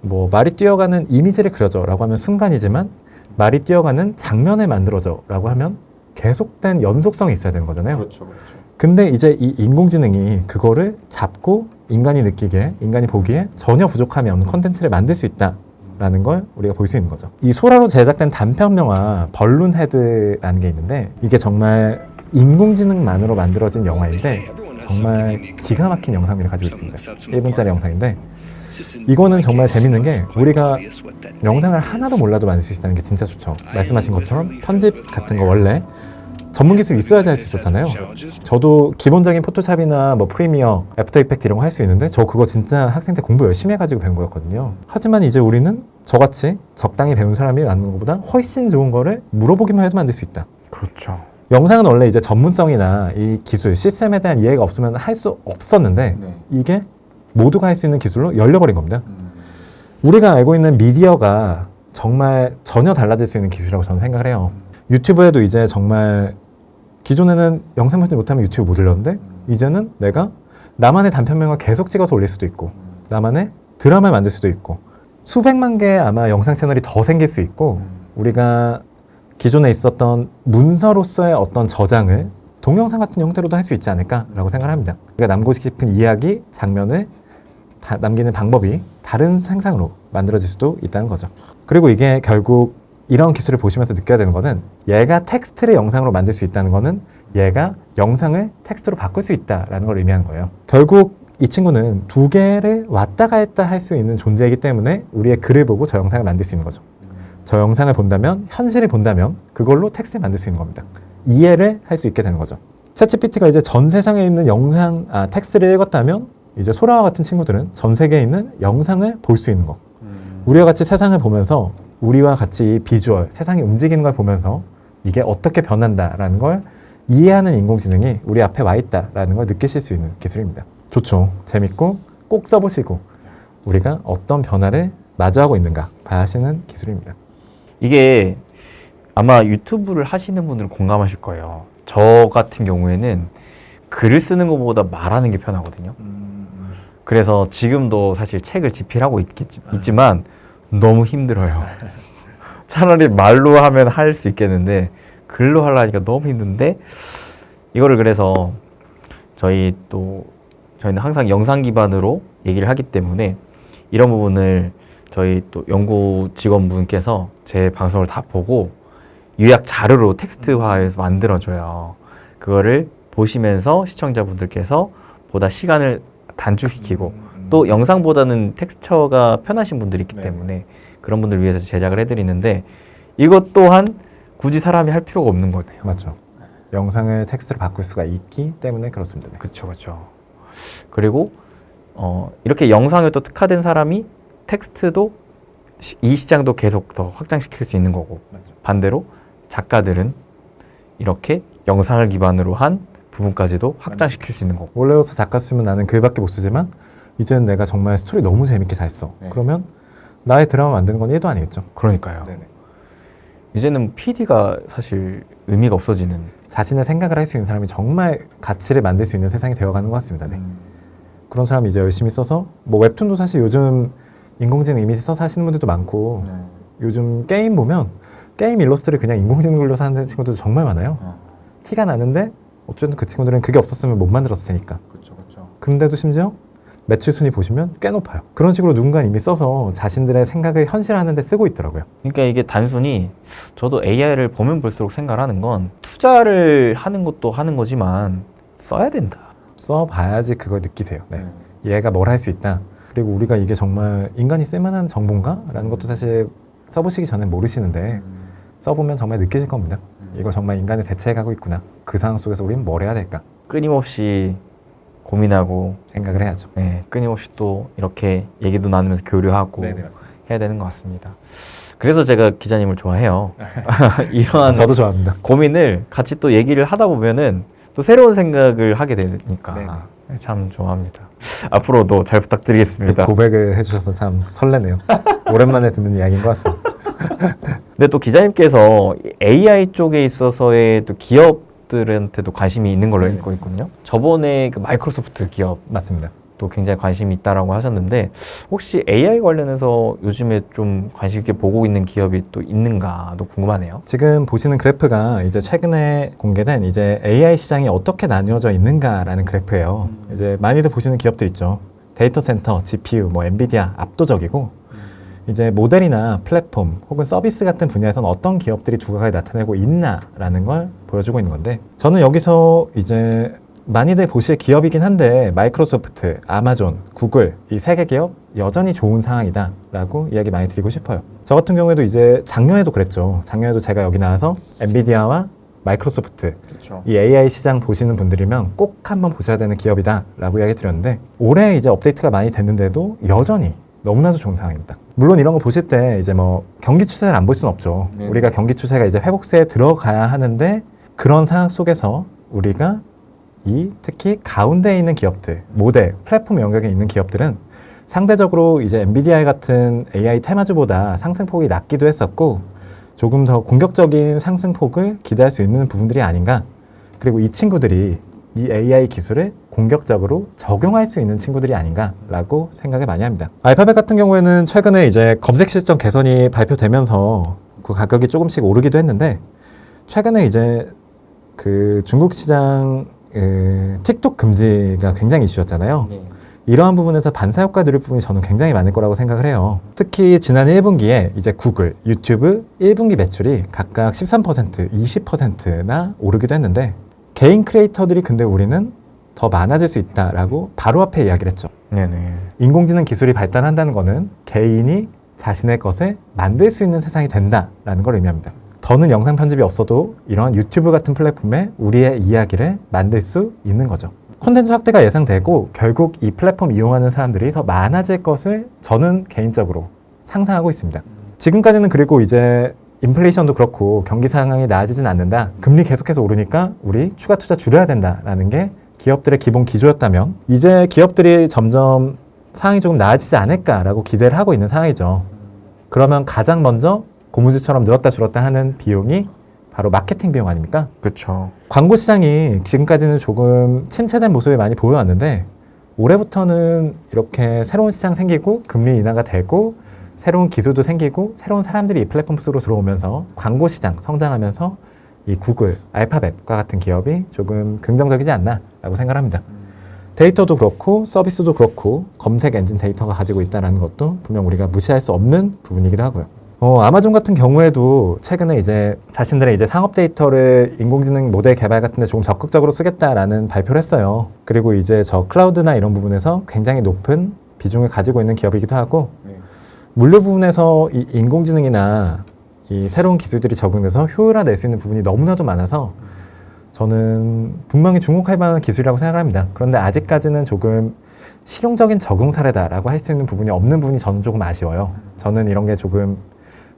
뭐 말이 뛰어가는 이미지를 그려줘 라고 하면 순간이지만 말이 뛰어가는 장면을 만들어줘 라고 하면 계속된 연속성이 있어야 되는 거잖아요. 그렇죠. 근데 이제 이 인공지능이 그거를 잡고 인간이 느끼게, 인간이 보기에 전혀 부족함이 없는 컨텐츠를 만들 수 있다라는 걸 우리가 볼 수 있는 거죠. 이 소라로 제작된 단편 영화 벌룬 헤드라는 게 있는데 이게 정말 인공지능만으로 만들어진 영화인데 정말 기가 막힌 영상미를 가지고 있습니다. 1분짜리 영상인데 이거는 정말 재밌는 게 우리가 영상을 하나도 몰라도 만들 수 있다는 게 진짜 좋죠. 말씀하신 것처럼 편집 같은 거 원래 전문 기술이 있어야지 할 수 있었잖아요. 저도 기본적인 포토샵이나 뭐 프리미어, 애프터 이펙트 이런 거 할 수 있는데 저 그거 진짜 학생 때 공부 열심히 해가지고 배운 거였거든요. 하지만 이제 우리는 저같이 적당히 배운 사람이 만드는 것보다 훨씬 좋은 거를 물어보기만 해도 만들 수 있다. 그렇죠. 영상은 원래 이제 전문성이나 이 기술, 시스템에 대한 이해가 없으면 할 수 없었는데 이게 모두가 할 수 있는 기술로 열려버린 겁니다. 우리가 알고 있는 미디어가 정말 전혀 달라질 수 있는 기술이라고 저는 생각을 해요. 유튜브에도 이제 정말 기존에는 영상 편집 못하면 유튜브 못 올렸는데 이제는 내가 나만의 단편명을 계속 찍어서 올릴 수도 있고 나만의 드라마를 만들 수도 있고 수백만 개의 아마 영상 채널이 더 생길 수 있고 우리가 기존에 있었던 문서로서의 어떤 저장을 동영상 같은 형태로도 할 수 있지 않을까라고 생각을 합니다. 그러니까 남고 싶은 이야기, 장면을 남기는 방법이 다른 생상으로 만들어질 수도 있다는 거죠. 그리고 이게 결국 이런 기술을 보시면서 느껴야 되는 거는 얘가 텍스트를 영상으로 만들 수 있다는 거는 얘가 영상을 텍스트로 바꿀 수 있다라는 걸 의미하는 거예요. 결국 이 친구는 두 개를 왔다 갔다 할 수 있는 존재이기 때문에 우리의 글을 보고 저 영상을 만들 수 있는 거죠. 저 영상을 본다면, 현실을 본다면 그걸로 텍스트를 만들 수 있는 겁니다. 이해를 할 수 있게 되는 거죠. 챗GPT가 이제 전 세상에 있는 텍스트를 읽었다면 이제 소라와 같은 친구들은 전 세계에 있는 영상을 볼 수 있는 거. 우리와 같이 세상을 보면서 우리와 같이 비주얼, 세상이 움직이는 걸 보면서 이게 어떻게 변한다라는 걸 이해하는 인공지능이 우리 앞에 와 있다라는 걸 느끼실 수 있는 기술입니다. 좋죠. 재밌고 꼭 써보시고 우리가 어떤 변화를 마주하고 있는가 봐야 하시는 기술입니다. 이게 아마 유튜브를 하시는 분들은 공감하실 거예요. 저 같은 경우에는 글을 쓰는 것보다 말하는 게 편하거든요. 그래서 지금도 사실 책을 집필하고 있지만 너무 힘들어요. 차라리 말로 하면 할 수 있겠는데 글로 하려니까 너무 힘든데 이거를 그래서 저희는 항상 영상 기반으로 얘기를 하기 때문에 이런 부분을 저희 또 연구 직원분께서 제 방송을 다 보고 요약 자료로 텍스트화해서 만들어줘요. 그거를 보시면서 시청자분들께서 보다 시간을 단축시키고 또 영상보다는 텍스처가 편하신 분들이 있기 때문에 그런 분들 위해서 제작을 해드리는데 이것 또한 굳이 사람이 할 필요가 없는 거네요. 맞죠. 영상을 텍스트로 바꿀 수가 있기 때문에 그렇습니다. 그렇죠, 그렇죠. 그리고 이렇게 영상에 또 특화된 사람이 텍스트도 이 시장도 계속 더 확장시킬 수 있는 거고 맞죠. 반대로 작가들은 이렇게 영상을 기반으로 한 부분까지도 확장시킬 수 있는 거고. 원래로서 작가 쓰면 나는 글밖에 못 쓰지만 이제는 내가 정말 스토리 너무 재밌게 잘 써. 그러면 나의 드라마 만드는 건 1도 아니겠죠. 그러니까요. 네네. 이제는 PD가 사실 의미가 없어지는. 자신의 생각을 할 수 있는 사람이 정말 가치를 만들 수 있는 세상이 되어가는 것 같습니다. 네. 그런 사람이 이제 열심히 써서 뭐 웹툰도 사실 요즘 인공지능 이미 써서 하시는 분들도 많고 요즘 게임 보면 게임 일러스트를 그냥 인공지능 굴려서 하는 친구들도 정말 많아요. 티가 나는데 어쨌든 그 친구들은 그게 없었으면 못 만들었을 테니까. 그렇죠, 그렇죠. 근데도 심지어 매출 순위 보시면 꽤 높아요. 그런 식으로 누군가 이미 써서 자신들의 생각을 현실화하는 데 쓰고 있더라고요. 그러니까 이게 단순히 저도 AI를 보면 볼수록 생각하는 건 투자를 하는 것도 하는 거지만 써야 된다. 써봐야지 그걸 느끼세요. 네. 얘가 뭘 할 수 있다. 그리고 우리가 이게 정말 인간이 쓸만한 정보인가? 라는 것도 사실 써보시기 전에 모르시는데 써보면 정말 느끼실 겁니다. 이거 정말 인간이 대체해가고 있구나. 그 상황 속에서 우리는 뭘 해야 될까? 끊임없이 고민하고 생각을 해야죠. 네, 끊임없이 또 이렇게 얘기도 나누면서 교류하고 해야 되는 것 같습니다. 그래서 제가 기자님을 좋아해요. 이러한 저도 좋아합니다. 고민을 같이 또 얘기를 하다 보면은 또 새로운 생각을 하게 되니까 참 좋아합니다. 앞으로도 잘 부탁드리겠습니다. 고백을 해주셔서 참 설레네요. 오랜만에 듣는 이야기인 것 같습니다. 근데 또 기자님께서 AI 쪽에 있어서의 또 기업들한테도 관심이 있는 걸로 알고 있거든요. 저번에 그 마이크로소프트 기업도 맞습니다. 또 굉장히 관심이 있다라고 하셨는데 혹시 AI 관련해서 요즘에 좀 관심 있게 보고 있는 기업이 또 있는가도 궁금하네요. 지금 보시는 그래프가 이제 최근에 공개된 이제 AI 시장이 어떻게 나뉘어져 있는가라는 그래프예요. 이제 많이들 보시는 기업들 있죠. 데이터 센터, GPU, 뭐 엔비디아 압도적이고 이제 모델이나 플랫폼 혹은 서비스 같은 분야에서는 어떤 기업들이 두각을 나타내고 있나라는 걸 보여주고 있는 건데 저는 여기서 이제 많이들 보실 기업이긴 한데 마이크로소프트, 아마존, 구글 이 세 개 기업 여전히 좋은 상황이다 라고 이야기 많이 드리고 싶어요. 저 같은 경우에도 이제 작년에도 그랬죠. 작년에도 제가 여기 나와서 엔비디아와 마이크로소프트 그렇죠. 이 AI 시장 보시는 분들이면 꼭 한번 보셔야 되는 기업이다 라고 이야기 드렸는데 올해 이제 업데이트가 많이 됐는데도 여전히 너무나도 좋은 상황입니다. 물론 이런 거 보실 때 이제 뭐 경기 추세를 안 볼 수는 없죠. 네. 우리가 경기 추세가 이제 회복세에 들어가야 하는데 그런 상황 속에서 우리가 이 특히 가운데에 있는 기업들, 모델, 플랫폼 영역에 있는 기업들은 상대적으로 이제 엔비디아 같은 AI 테마주보다 상승폭이 낮기도 했었고 조금 더 공격적인 상승폭을 기대할 수 있는 부분들이 아닌가. 그리고 이 친구들이 이 AI 기술을 공격적으로 적용할 수 있는 친구들이 아닌가라고 생각을 많이 합니다. 알파벳 같은 경우에는 최근에 이제 검색 실적 개선이 발표되면서 그 가격이 조금씩 오르기도 했는데 최근에 이제 그 중국 시장 틱톡 금지가 굉장히 이슈였잖아요. 네. 이러한 부분에서 반사효과 누릴 부분이 저는 굉장히 많을 거라고 생각을 해요. 특히 지난 1분기에 이제 구글, 유튜브 1분기 매출이 각각 13%, 20%나 오르기도 했는데 개인 크리에이터들이 근데 우리는 더 많아질 수 있다라고 바로 앞에 이야기를 했죠. 네네. 인공지능 기술이 발달한다는 것은 개인이 자신의 것을 만들 수 있는 세상이 된다라는 걸 의미합니다. 더는 영상 편집이 없어도 이런 유튜브 같은 플랫폼에 우리의 이야기를 만들 수 있는 거죠. 콘텐츠 확대가 예상되고 결국 이 플랫폼 이용하는 사람들이 더 많아질 것을 저는 개인적으로 상상하고 있습니다. 지금까지는 그리고 이제 인플레이션도 그렇고 경기 상황이 나아지진 않는다. 금리 계속해서 오르니까 우리 추가 투자 줄여야 된다라는 게 기업들의 기본 기조였다면 이제 기업들이 점점 상황이 조금 나아지지 않을까라고 기대를 하고 있는 상황이죠. 그러면 가장 먼저 고무줄처럼 늘었다 줄었다 하는 비용이 바로 마케팅 비용 아닙니까? 그렇죠. 광고 시장이 지금까지는 조금 침체된 모습을 많이 보여왔는데 올해부터는 이렇게 새로운 시장 생기고 금리 인하가 되고 새로운 기술도 생기고 새로운 사람들이 이 플랫폼 속으로 들어오면서 광고 시장 성장하면서 이 구글, 알파벳과 같은 기업이 조금 긍정적이지 않나라고 생각합니다. 데이터도 그렇고 서비스도 그렇고 검색 엔진 데이터가 가지고 있다는 것도 분명 우리가 무시할 수 없는 부분이기도 하고요. 아마존 같은 경우에도 최근에 이제 자신들의 이제 상업 데이터를 인공지능 모델 개발 같은 데 조금 적극적으로 쓰겠다라는 발표를 했어요. 그리고 이제 저 클라우드나 이런 부분에서 굉장히 높은 비중을 가지고 있는 기업이기도 하고 물류 부분에서 이 인공지능이나 이 새로운 기술들이 적용돼서 효율화 낼 수 있는 부분이 너무나도 많아서 저는 분명히 주목할 만한 기술이라고 생각을 합니다. 그런데 아직까지는 조금 실용적인 적용 사례다라고 할 수 있는 부분이 없는 부분이 저는 조금 아쉬워요. 저는 이런 게 조금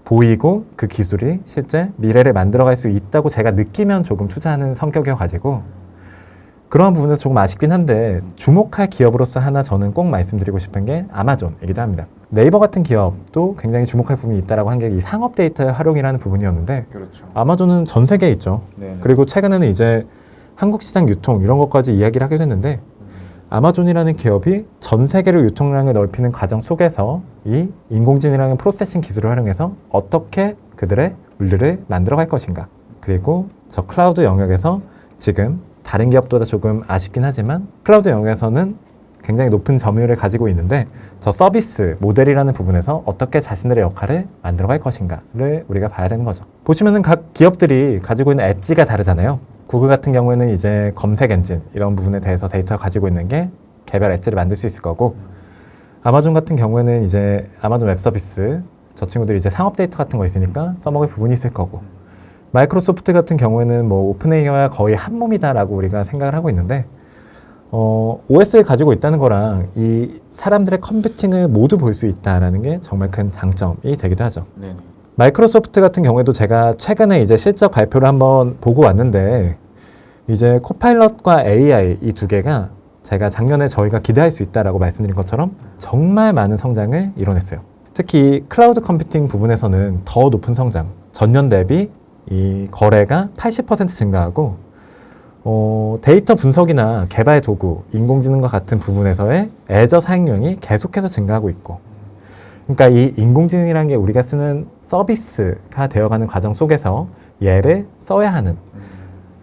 보이고 그 기술이 실제 미래를 만들어갈 수 있다고 제가 느끼면 조금 투자하는 성격이어가지고 그런 부분에서 조금 아쉽긴 한데 주목할 기업으로서 하나 저는 꼭 말씀드리고 싶은 게 아마존이기도 합니다. 네이버 같은 기업도 굉장히 주목할 부분이 있다라고 한 게 이 상업 데이터의 활용이라는 부분이었는데 그렇죠. 아마존은 전 세계에 있죠. 네. 그리고 최근에는 이제 한국 시장 유통 이런 것까지 이야기를 하게 됐는데 아마존이라는 기업이 전 세계로 유통량을 넓히는 과정 속에서 이 인공지능이라는 프로세싱 기술을 활용해서 어떻게 그들의 물류를 만들어갈 것인가. 그리고 저 클라우드 영역에서 지금 다른 기업보다 조금 아쉽긴 하지만 클라우드 영역에서는 굉장히 높은 점유율을 가지고 있는데 저 서비스 모델이라는 부분에서 어떻게 자신들의 역할을 만들어갈 것인가를 우리가 봐야 되는 거죠. 보시면은 각 기업들이 가지고 있는 엣지가 다르잖아요. 구글 같은 경우에는 이제 검색 엔진 이런 부분에 대해서 데이터를 가지고 있는 게 개별 엣지를 만들 수 있을 거고 아마존 같은 경우에는 이제 아마존 웹 서비스 저 친구들이 이제 상업 데이터 같은 거 있으니까 써먹을 부분이 있을 거고 마이크로소프트 같은 경우에는 뭐 오픈 AI와 거의 한 몸이다라고 우리가 생각을 하고 있는데 OS를 가지고 있다는 거랑 이 사람들의 컴퓨팅을 모두 볼 수 있다는 게 정말 큰 장점이 되기도 하죠. 네네. 마이크로소프트 같은 경우에도 제가 최근에 이제 실적 발표를 한번 보고 왔는데 이제 코파일럿과 AI 이 두 개가 제가 작년에 저희가 기대할 수 있다라고 말씀드린 것처럼 정말 많은 성장을 이뤄냈어요. 특히 클라우드 컴퓨팅 부분에서는 더 높은 성장, 전년 대비 이 거래가 80% 증가하고 데이터 분석이나 개발 도구, 인공지능과 같은 부분에서의 애저 사용량이 계속해서 증가하고 있고, 그러니까 이 인공지능이라는 게 우리가 쓰는 서비스가 되어가는 과정 속에서 얘를 써야 하는,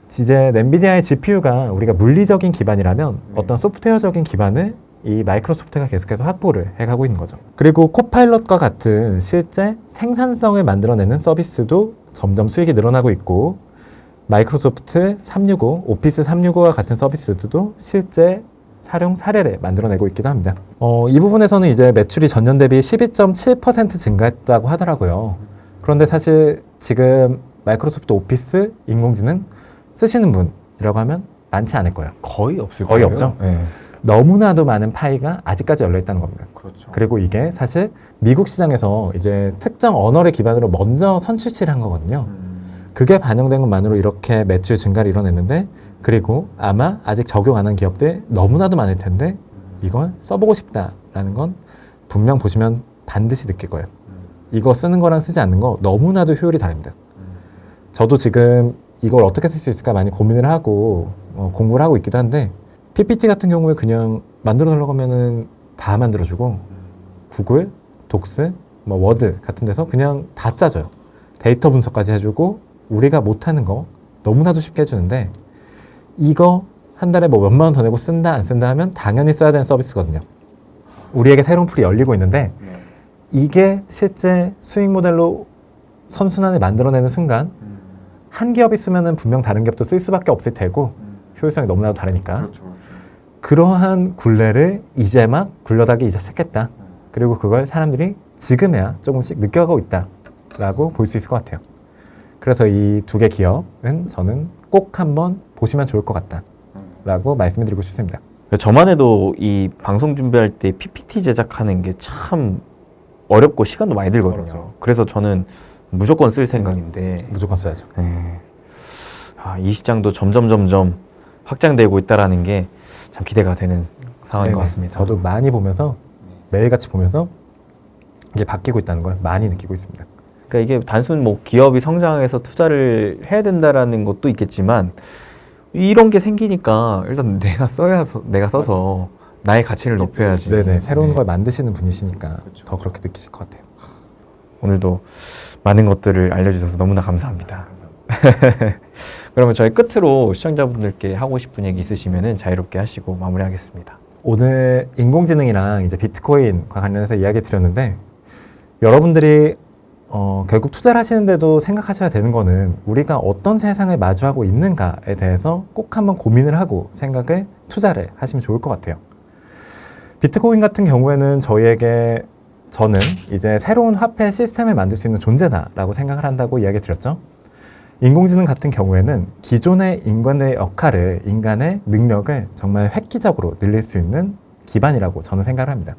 이제 엔비디아의 GPU가 우리가 물리적인 기반이라면 어떤 소프트웨어적인 기반을 이 마이크로소프트가 계속해서 확보를 해가고 있는 거죠. 그리고 코파일럿과 같은 실제 생산성을 만들어내는 서비스도 점점 수익이 늘어나고 있고, 마이크로소프트 365, 오피스 365와 같은 서비스들도 실제 사용 사례를 만들어내고 있기도 합니다. 이 부분에서는 이제 매출이 전년 대비 12.7% 증가했다고 하더라고요. 그런데 사실 지금 마이크로소프트 오피스 인공지능 쓰시는 분이라고 하면 많지 않을 거예요. 거의 없을 거의 거예요. 없죠. 네. 너무나도 많은 파이가 아직까지 열려 있다는 겁니다. 그렇죠. 그리고 이게 사실 미국 시장에서 이제 특정 언어를 기반으로 먼저 선출시를 한 거거든요. 그게 반영된 것만으로 이렇게 매출 증가를 이뤄냈는데, 그리고 아마 아직 적용 안 한 기업들 너무나도 많을 텐데 이걸 써보고 싶다라는 건 분명 보시면 반드시 느낄 거예요. 이거 쓰는 거랑 쓰지 않는 거 너무나도 효율이 다릅니다. 저도 지금 이걸 어떻게 쓸 수 있을까 많이 고민을 하고 공부를 하고 있기도 한데, PPT 같은 경우에 그냥 만들어 달라고 하면은 다 만들어주고, 구글, 독스, 워드 같은 데서 그냥 다 짜줘요. 데이터 분석까지 해주고, 우리가 못하는 거 너무나도 쉽게 해주는데, 이거 한 달에 뭐 몇만 원 더 내고 쓴다 안 쓴다 하면 당연히 써야 되는 서비스거든요. 우리에게 새로운 풀이 열리고 있는데, 이게 실제 수익 모델로 선순환을 만들어내는 순간 한 기업이 쓰면은 분명 다른 기업도 쓸 수밖에 없을 테고, 효율성이 너무나도 다르니까. 그렇죠. 그러한 굴레를 이제 막 굴러다기 이제 시작했다. 그리고 그걸 사람들이 지금에야 조금씩 느껴가고 있다라고 볼 수 있을 것 같아요. 그래서 이 두 개 기업은 저는 꼭 한번 보시면 좋을 것 같다라고 말씀을 드리고 싶습니다. 저만 해도 이 방송 준비할 때 PPT 제작하는 게 참 어렵고 시간도 많이 들거든요. 어렵죠. 그래서 저는 무조건 쓸 생각인데, 무조건 써야죠. 이 시장도 점점 확장되고 있다라는 게 참 기대가 되는 상황인 것 네네. 같습니다. 저도 많이 보면서, 매일같이 보면서 이게 바뀌고 있다는 걸 많이 느끼고 있습니다. 그러니까 이게 단순 뭐 기업이 성장해서 투자를 해야 된다라는 것도 있겠지만, 이런 게 생기니까 일단 내가 써서 나의 가치를 높여야지. 네네. 새로운 걸 만드시는 분이시니까 더 그렇게 느끼실 것 같아요. 오늘도 많은 것들을 알려주셔서 너무나 감사합니다. 그러면 저희 끝으로 시청자분들께 하고 싶은 얘기 있으시면 자유롭게 하시고 마무리하겠습니다. 오늘 인공지능이랑 이제 비트코인과 관련해서 이야기 드렸는데, 여러분들이 결국 투자를 하시는데도 생각하셔야 되는 거는 우리가 어떤 세상을 마주하고 있는가에 대해서 꼭 한번 고민을 하고 생각을, 투자를 하시면 좋을 것 같아요. 비트코인 같은 경우에는 저는 이제 새로운 화폐 시스템을 만들 수 있는 존재다라고 생각을 한다고 이야기 드렸죠. 인공지능 같은 경우에는 기존의 인간의 역할을, 인간의 능력을 정말 획기적으로 늘릴 수 있는 기반이라고 저는 생각을 합니다.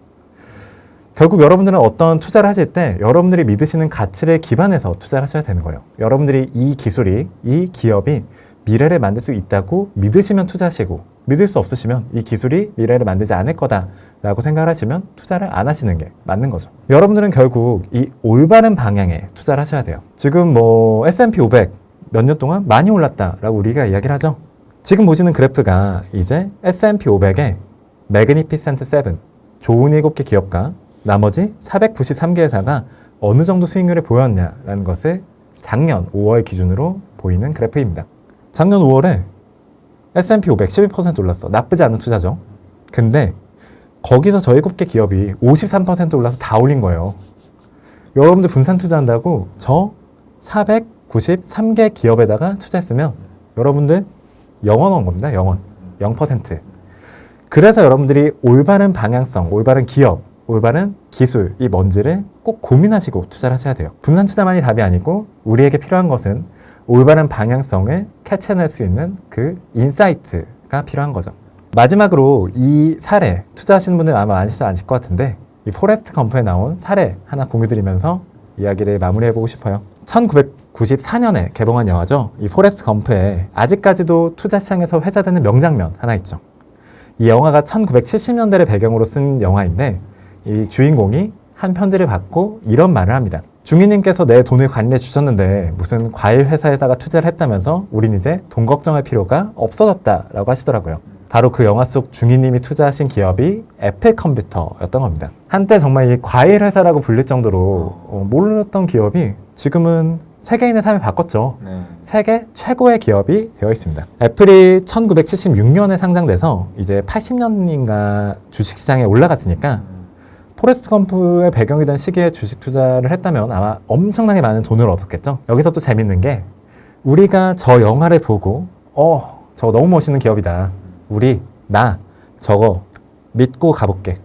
결국 여러분들은 어떤 투자를 하실 때 여러분들이 믿으시는 가치를 기반해서 투자를 하셔야 되는 거예요. 여러분들이 이 기술이, 이 기업이 미래를 만들 수 있다고 믿으시면 투자하시고, 믿을 수 없으시면 이 기술이 미래를 만들지 않을 거다라고 생각을 하시면 투자를 안 하시는 게 맞는 거죠. 여러분들은 결국 이 올바른 방향에 투자를 하셔야 돼요. 지금 S&P 500 몇 년 동안 많이 올랐다라고 우리가 이야기를 하죠. 지금 보시는 그래프가 이제 S&P 500의 매그니피센트 7, 좋은 7개 기업과 나머지 493개 회사가 어느 정도 수익률을 보였냐라는 것을 작년 5월 기준으로 보이는 그래프입니다. 작년 5월에 S&P 500 12% 올랐어. 나쁘지 않은 투자죠. 근데 거기서 저 7개 기업이 53% 올라서 다 올린 거예요. 여러분들 분산 투자한다고 저 493개 기업에다가 투자했으면 여러분들 영원 온 겁니다. 영원. 0%. 그래서 여러분들이 올바른 방향성, 올바른 기업, 올바른 기술이 뭔지를 꼭 고민하시고 투자를 하셔야 돼요. 분산 투자만이 답이 아니고 우리에게 필요한 것은 올바른 방향성을 캐치해낼 수 있는 그 인사이트가 필요한 거죠. 마지막으로 이 사례, 투자하시는 분들 아마 많으시지 않으실 것 같은데, 이 포레스트 검프에 나온 사례 하나 공유드리면서 이야기를 마무리해보고 싶어요. 1994년에 개봉한 영화죠. 이 포레스트 검프에 아직까지도 투자 시장에서 회자되는 명장면 하나 있죠. 이 영화가 1970년대를 배경으로 쓴 영화인데, 이 주인공이 한 편지를 받고 이런 말을 합니다. 중위님께서 내 돈을 관리해 주셨는데 무슨 과일 회사에다가 투자를 했다면서 우린 이제 돈 걱정할 필요가 없어졌다라고 하시더라고요. 바로 그 영화 속 중위님이 투자하신 기업이 애플 컴퓨터였던 겁니다. 한때 정말 이 과일 회사라고 불릴 정도로 몰랐던 기업이 지금은 세계인의 삶을 바꿨죠. 네. 세계 최고의 기업이 되어 있습니다. 애플이 1976년에 상장돼서 이제 80년인가 주식시장에 올라갔으니까 포레스트 검프의 배경이 된 시기에 주식 투자를 했다면 아마 엄청나게 많은 돈을 얻었겠죠. 여기서 또 재밌는 게 우리가 저 영화를 보고 저거 너무 멋있는 기업이다. 나 저거 믿고 가볼게.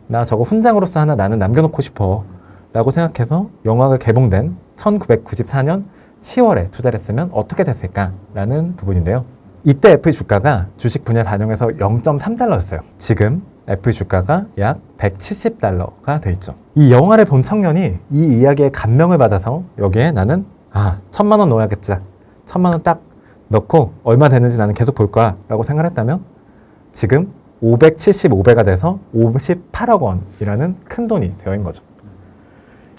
나 저거 훈장으로서 하나 나는 남겨놓고 싶어. 라고 생각해서 영화가 개봉된 1994년 10월에 투자를 했으면 어떻게 됐을까라는 부분인데요. 이때 애플 주가가 주식 분야 반영해서 0.3달러였어요. 지금 애플 주가가 약 170달러가 돼 있죠. 이 영화를 본 청년이 이 이야기에 감명을 받아서 여기에 나는 1,000만 원 넣어야겠다. 1,000만 원 딱 넣고 얼마 되는지 나는 계속 볼 거야 라고 생각했다면 지금 575배가 돼서 58억 원이라는 큰 돈이 되어 있는 거죠.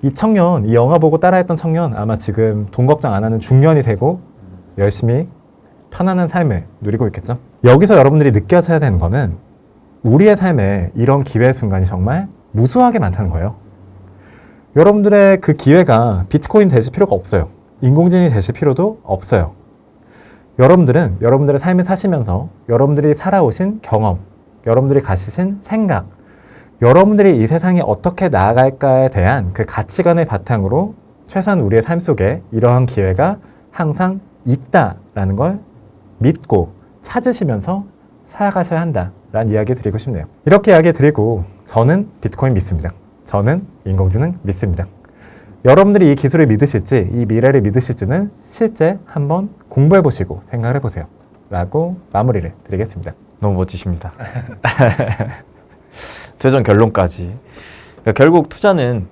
이 청년, 이 영화 보고 따라했던 청년 아마 지금 돈 걱정 안 하는 중년이 되고 열심히 편안한 삶을 누리고 있겠죠. 여기서 여러분들이 느껴져야 되는 거는 우리의 삶에 이런 기회의 순간이 정말 무수하게 많다는 거예요. 여러분들의 그 기회가 비트코인 되실 필요가 없어요. 인공지능이 되실 필요도 없어요. 여러분들은 여러분들의 삶을 사시면서 여러분들이 살아오신 경험, 여러분들이 가지신 생각, 여러분들이 이 세상이 어떻게 나아갈까에 대한 그 가치관을 바탕으로 최소한 우리의 삶 속에 이러한 기회가 항상 있다라는 걸 믿고 찾으시면서 살아가셔야 한다라는 이야기 드리고 싶네요. 이렇게 이야기 드리고 저는 비트코인 믿습니다. 저는 인공지능 믿습니다. 여러분들이 이 기술을 믿으실지 이 미래를 믿으실지는 실제 한번 공부해 보시고 생각을 해보세요. 라고 마무리를 드리겠습니다. 너무 멋지십니다. 최종 결론까지. 그러니까 결국 투자는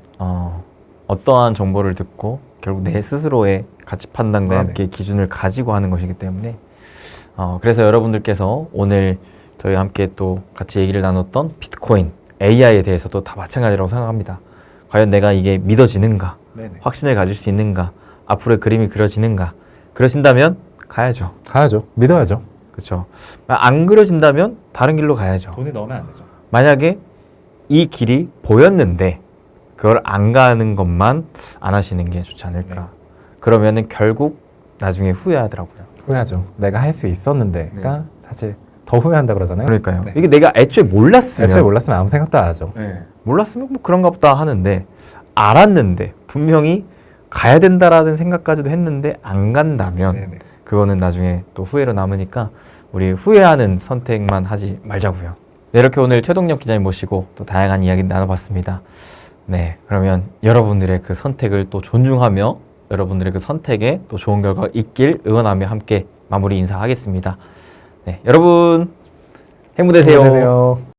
어떠한 정보를 듣고 결국 내 스스로의 가치 판단과 함께 기준을 가지고 하는 것이기 때문에 그래서 여러분들께서 오늘 저희와 함께 또 같이 얘기를 나눴던 비트코인, AI에 대해서도 다 마찬가지라고 생각합니다. 과연 내가 이게 믿어지는가? 네네. 확신을 가질 수 있는가? 앞으로의 그림이 그려지는가? 그러신다면 가야죠. 가야죠. 믿어야죠. 그렇죠. 안 그려진다면 다른 길로 가야죠. 돈을 넣으면 안 되죠. 만약에 이 길이 보였는데 그걸 안 가는 것만 안 하시는 게 좋지 않을까. 네. 그러면은 결국 나중에 후회하더라고요. 후회하죠. 내가 할 수 있었는데가 사실 더 후회한다 그러잖아요. 그러니까요. 네. 이게 내가 애초에 몰랐으면 애초에 몰랐으면 아무 생각도 안 하죠. 몰랐으면 뭐 그런가 보다 하는데 알았는데 분명히 가야 된다라는 생각까지도 했는데 안 간다면 네네. 그거는 나중에 또 후회로 남으니까 우리 후회하는 선택만 하지 말자고요. 네, 이렇게 오늘 최동엽 기자님 모시고 또 다양한 이야기 나눠봤습니다. 네, 그러면 여러분들의 그 선택을 또 존중하며 여러분들의 그 선택에 또 좋은 결과가 있길 응원하며 함께 마무리 인사하겠습니다. 네, 여러분 행복 되세요. 안녕히 계세요.